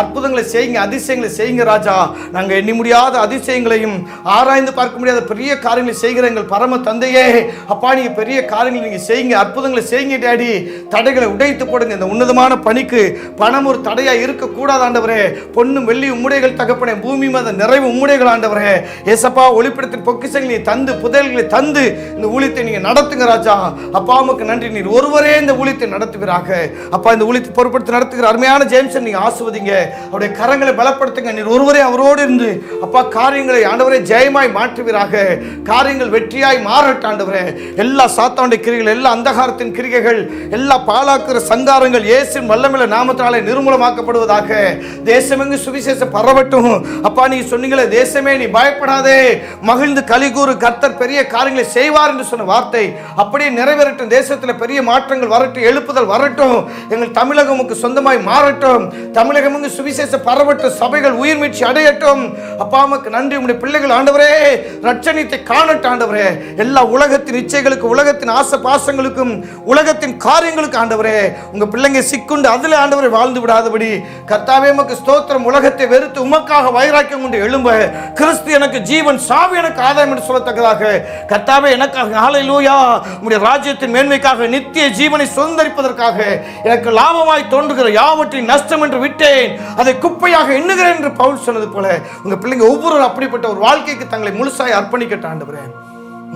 Speaker 1: அற்புதங்களை செய்யுங்க, அதிசயங்களை செய்யுங்க ராஜா. நாங்க எண்ணி முடியாத அதிசயங்களையும் ஆராய்ந்து பார்க்க முடியாத பெரிய காரியங்களை செய்கிற எங்கள் பரம தந்தையே, அப்பா, நீங்க பெரிய காரியங்களை நீங்க செய்யுங்க, அற்புதங்களை செய்யுங்க டாடி. தடைகளை உடைத்து போடுங்க. இந்த உன்னதமான பணிக்கு பணம் ஒரு தடையா இருக்கக்கூடாது ஆண்டவரே. பொன்னும் வெள்ளி உம்முடைகள் தகப்பனே, பூமி மத நிறைவு உம்முடைகள் ஆண்டவரே. ஏசப்பா, ஒளிப்படத்தின் பொக்கிஷங்களை தந்து புதையல்களை தந்து இந்த ஊழியத்தை நீங்க நடத்துங்க ராஜா. அப்பா, உமக்கு நன்றி. நீர் ஒருவரே இந்த ஊழியத்தை நடத்துவீராக. அப்பா, இந்த ஊழியத்தை பொறுப்படுத்தி நடத்துகிற அருமையான ஜேம்சன் நீங்க ஆசீர்வதிங்க. அவருடைய கரங்களை பலப்படுத்துங்க. நீர் ஒருவரே அவரோடு இருந்து அப்பா காரியங்களை ஆண்டவரே ஜெயமாய் மாற்றுவீராக. காரியங்கள் வெற்றியாய் மாறட்டும் ஆண்டவரே. எல்லா சாத்தானுடைய கிரிகள், எல்லா அந்தகாரத்தின் கிரிகைகள், எல்லா பாலாக்குற சங்காரங்கள் இயேசுவின் வல்லமையுள்ள நாமத்தினாலே நிர்மூலமாக்கப்படுவதாக. தேசமெங்கு சுவிசேஷம் பரவட்டும். அப்பா, நீ சொன்னீங்களே, தேசமே நீ பயப்படாதே, மகிழ்ந்து கலிகூறு, கர்த்தர் பெரிய காரியங்களை செய்வார் என்று சொன்ன வார்த்தை அப்படியே நிறைவேறட்டும். தேசத்தில் பெரிய மாற்றங்கள் வரட்டும், எழுப்புதல் வரட்டும். எங்கள் தமிழகமுக்கு சொந்தமாய் மாறட்டும். தமிழகமுக்கு சுவிசேஷம் பரவட்டும், சபைகள் உயிர் மீட்சி அடையட்டும். அப்பா, உமக்கு நன்றி. உம்முடைய பிள்ளைகள் ஆண்டவரே ரட்சணியத்தை காணட்டும் ஆண்டவரே. எல்லா உலகத்தின் இச்சைகளுக்கு, உலகத்தின் ஆசை பாசங்களுக்கும், உலகத்தின் காரியங்களுக்கு ஆண்டவரே உங்க பிள்ளைங்க சிக்குண்டு அதில் ஆண்டவரை வாழ்ந்து விடாதபடி கர்த்தாவே உமக்கு ஸ்தோத்திரம். உலகத்தை வெறுத்து உமக்காக வைராக்கியம் கொண்டு எழும்ப, கிறிஸ்து எனக்கு ஜீவன், சாவி எனக்கு ஆதாயம் என்று சொல்லத்தக்கதாக கர்த்தாவே எனக்காக ஹல்லேலூயா உம்முடைய ராஜ்யத்தின் மேன்மைக்காக, நித்திய ஜீவனை சுதந்தரிப்பதற்காக எனக்கு லாபமாய் தோன்றுகிற யாவற்றையும் நஷ்டம் என்று விட்டேன், அதை குப்பையாக எண்ணுகிறேன் என்று பவுல் சொன்னது போல உங்க பிள்ளைங்க ஒவ்வொருவரும் அப்படிப்பட்ட ஒரு வாழ்க்கைக்கு தங்களை முழுசாய் அர்ப்பணிக்கட்டும் ஆண்டவரே.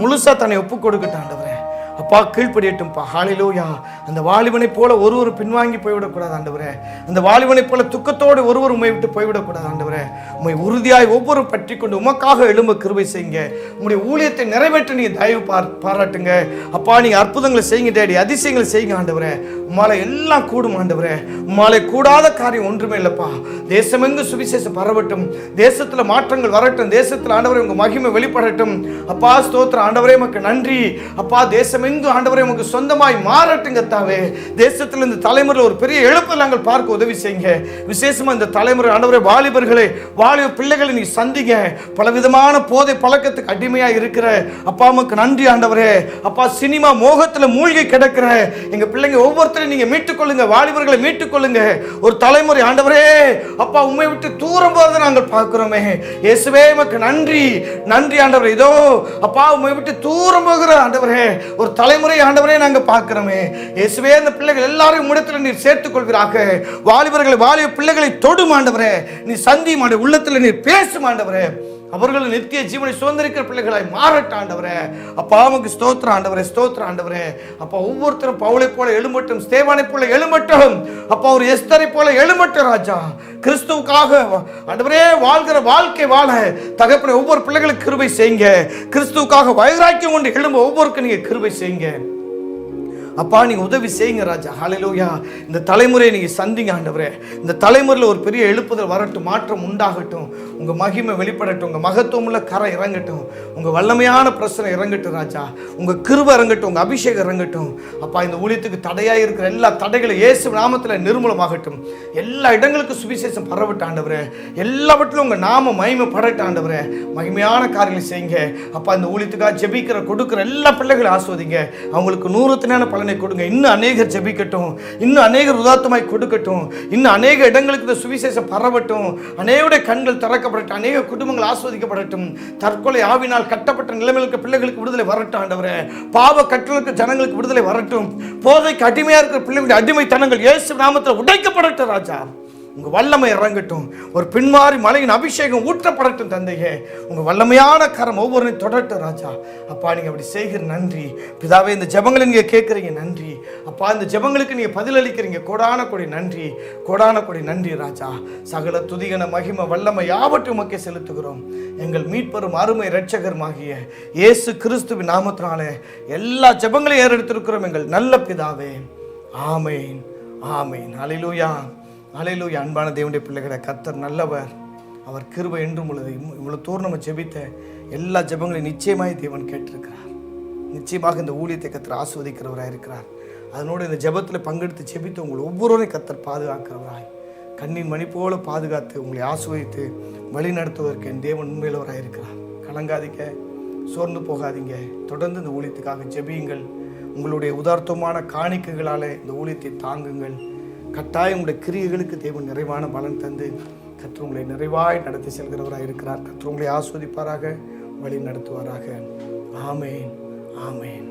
Speaker 1: முழுசா தன்னை ஒப்புக் கொடுக்கட்டும் ஆண்டவரே. அப்பா, கீழ்ப்படியட்டும்பா. ஹல்லேலூயா. அந்த வாலிபனை போல ஒருவர் பின்வாங்கி போய்விடக்கூடாது ஆண்டவரே. அந்த வாலிபனை போல துக்கத்தோடு ஒருவர் உம்மை விட்டு போய்விடக்கூடாது ஆண்டவரே. உம்மை உறுதியாய் ஒவ்வொரு பற்றி கொண்டு உமக்காக எழும்ப கிருபை செய்யுங்க. உங்களுடைய ஊழியத்தை நிறைவேற்ற நீங்க தயவு பாராட்டுங்க. அப்பா, நீங்க அற்புதங்களை செய்யுங்க டேடி, அதிசயங்களை செய்யுங்க ஆண்டவரே. உம்மால எல்லாம் கூடும் ஆண்டவரே. உம்மால கூடாத காரியம் ஒன்றுமே இல்லப்பா. தேசமெங்கு சுவிசேஷம் பரவட்டும், தேசத்துல மாற்றங்கள் வரட்டும், தேசத்துல ஆண்டவரே உங்க மகிமை வெளிப்படட்டும். அப்பா, ஸ்தோத்திரம் ஆண்டவரே, உமக்கு நன்றி. அப்பா, தேசமெங்கு ஆண்டவரே உமக்கு சொந்தமாய் மாறட்டும் கர்த்தாவே. தேசத்துல இந்த தலைமுறையில் ஒரு பெரிய எழுப்பை நாங்கள் பார்க்க உதவி செய்யுங்க. விசேஷமா இந்த தலைமுறை ஆண்டவரே வாலிபர்களே, வாலிப பிள்ளைகளை நீ சந்திங்க. பலவிதமான போதை பழக்கத்துக்கு அடிமையா இருக்கிற அப்பா உமக்கு நன்றி ஆண்டவரே. அப்பா, சினிமா மோகத்துல மூழ்கி கிடக்கிற எங்க பிள்ளைங்க ஒவ்வொருத்தரையும் நீங்க மீட்டுக் கொள்ளுங்க. வாலிபர்களை மீட்டுக் கொள்ளுங்க. ஒரு தலைமுறை ஆண்டவரே அப்பா உம்மை விட்டு தூரம் போறதை நாங்கள் பார்க்கிறோமே. இயேசுவே உமக்கு நன்றி, நன்றி ஆண்டவரே. இதோ அப்பா உம்மை விட்டு தூரம் போகிற ஆண்டவரே ஒரு தலைமுறை ஆண்டவரே நாங்க பார்க்கிறோமே. இயேசுவே, அந்த பிள்ளைகள் எல்லாரையும் உம்மிடத்தில் நீர் சேர்த்துக் கொள்வீராக. வாலிபர்களை, வாலிப பிள்ளைகளை தொடும் ஆண்டவரே. நீ சந்தி மாண்ட உள்ளத்தில் நீர் பேசும் ஆண்டவரே. அவர்கள் நித்திய ஜீவனை சுதந்திரிக்கிற பிள்ளைகளாய் மாறட்டும் ஆண்டவரே. அப்பா, உமக்கு ஸ்தோத்திரம் ஆண்டவரே, ஸ்தோத்திரம் ஆண்டவரே. அப்பா, ஒவ்வொருத்தரும் பவுலை போல எழும்பட்டும், ஸ்தேவானை போல எழும்பட்டும். அப்பா, ஒரு எஸ்தரை போல எழும்பட்டும் ராஜா. கிறிஸ்துவுக்காக ஆண்டவரே வாழ்கிற வாழ்க்கை வாழ தகப்பனே ஒவ்வொரு பிள்ளைகளுக்கு கிருபை செய்யுங்க. கிறிஸ்துவுக்காக வைராக்கியம் கொண்டு எழும்ப ஒவ்வொருக்கும் நீங்க கிருபை செய்யுங்க. அப்பா, நீங்க உதவி செய்யுங்க ராஜா. ஹல்லேலூயா. இந்த தலைமுறையை நீங்க சந்திங்க ஆண்டவரே. இந்த தலைமுறையில் ஒரு பெரிய எழுப்புதல் வரட்டும், மாற்றம் உண்டாகட்டும், உங்க மகிமை வெளிப்படட்டும், உங்க மகத்துவம் உள்ள கரை இறங்கட்டும், உங்க வல்லமையான பிரச்சனை இறங்கட்டும் ராஜா. உங்க கிருபை இறங்கட்டும், உங்க அபிஷேகம் இறங்கட்டும். அப்பா, இந்த ஊழியத்துக்கு தடையாக இருக்கிற எல்லா தடைகளை இயேசு நாமத்தில் நிர்மூலமாகட்டும். எல்லா இடங்களுக்கும் சுவிசேஷம் பரவட்டும் ஆண்டவரே. எல்லாவற்றிலும் உங்க நாம மகிமை படட்டும் ஆண்டவரே. மகிமையான காரியங்களை செய்யுங்க. அப்பா, இந்த ஊழியத்துக்காக ஜெபிக்கிற கொடுக்கிற எல்லா பிள்ளைகளும் ஆஸ்வதிங்க. அவங்களுக்கு 100 பல பலனை கொடுங்க. இன்னும் அநேகர் ஜெபிக்கட்டும், இன்னும் அநேகர் உதார்த்தமாய் கொடுக்கட்டும், இன்னும் அநேக இடங்களுக்கு இந்த சுவிசேஷம் பரவட்டும், அநேகருடைய கண்கள் திறக்கப்படட்டும், அநேக குடும்பங்கள் ஆஸ்வதிக்கப்படட்டும், தற்கொலை ஆவினால் கட்டப்பட்ட நிலைமையில் இருக்க பிள்ளைகளுக்கு விடுதலை வரட்டும் ஆண்டவரே, பாவ கட்டளுக்கு ஜனங்களுக்கு விடுதலை வரட்டும், போதைக்கு அடிமையா இருக்கிற பிள்ளைகளுடைய அடிமைத்தனங்கள் இயேசு நாமத்தில் உடைக்கப்படட்டும் ராஜா. உங்க வல்லமை இறங்கட்டும், ஒரு பின்மாறி மலையின் அபிஷேகம் ஊற்றப்படட்டும் தந்தையே. உங்க வல்லமையான கரம் ஒவ்வொருவரையும் தொடரட்டும் ராஜா. அப்பா நீங்க அப்படி செய்கிற நன்றி பிதாவே. இந்த ஜெபங்களை நீங்க கேட்குறீங்க, நன்றி அப்பா. இந்த ஜெபங்களுக்கு நீங்க பதிலளிக்கிறீங்க, கோடான கோடி நன்றி, கோடான கோடி நன்றி ராஜா. சகல துதிகன மகிமை வல்லமை யாவற்றையும் உமக்கே செலுத்துகிறோம். எங்கள் மீட்பெரும் அருமை இரட்சகருமாகிய இயேசு கிறிஸ்துவின் நாமத்தினாலே எல்லா ஜெபங்களையும் ஏறெடுத்திருக்கிறோம் எங்கள் நல்ல பிதாவே. ஆமேன், ஆமேன். ஹல்லேலூயா, ஹல்லேலூயா. அன்பான தேவனுடைய பிள்ளைகளை, கர்த்தர் நல்லவர், அவர் கிருபை என்றும் உள்ளது. இவ்வளவு தூரம் நம்ம ஜெபித்த எல்லா ஜெபங்களையும் நிச்சயமாய் தேவன் கேட்டிருக்கிறார். நிச்சயமாக இந்த ஊழியத்தை கர்த்தர் ஆஸ்வதிக்கிறவராக இருக்கிறார். அதனோடு இந்த ஜெபத்தில் பங்கெடுத்து ஜெபித்து உங்களை ஒவ்வொருவரையும் கர்த்தர் பாதுகாக்கிறவராய், கண்ணின் மணி போல பாதுகாத்து உங்களை ஆஸ்வதித்து வழி நடத்துவதற்கு என் தேவன் உண்மையிலவராக இருக்கிறார். கலங்காதீங்க, சோர்ந்து போகாதீங்க, தொடர்ந்து இந்த ஊழியத்துக்காக ஜெபியுங்கள். உங்களுடைய உதார்த்தமான காணிக்கைகளாலே இந்த ஊழியத்தை தாங்குங்கள். கட்டாயம் உங்களுடைய கிரியைகளுக்கு தேவன் நிறைவான பலன் தந்து கர்த்தர் உங்களை நிறைவாய் நடத்தி செல்கிறவராக இருக்கிறார். கர்த்தர் உங்களை ஆஸ்வதிப்பாராக, வழி நடத்துவாராக. ஆமேன், ஆமேன்.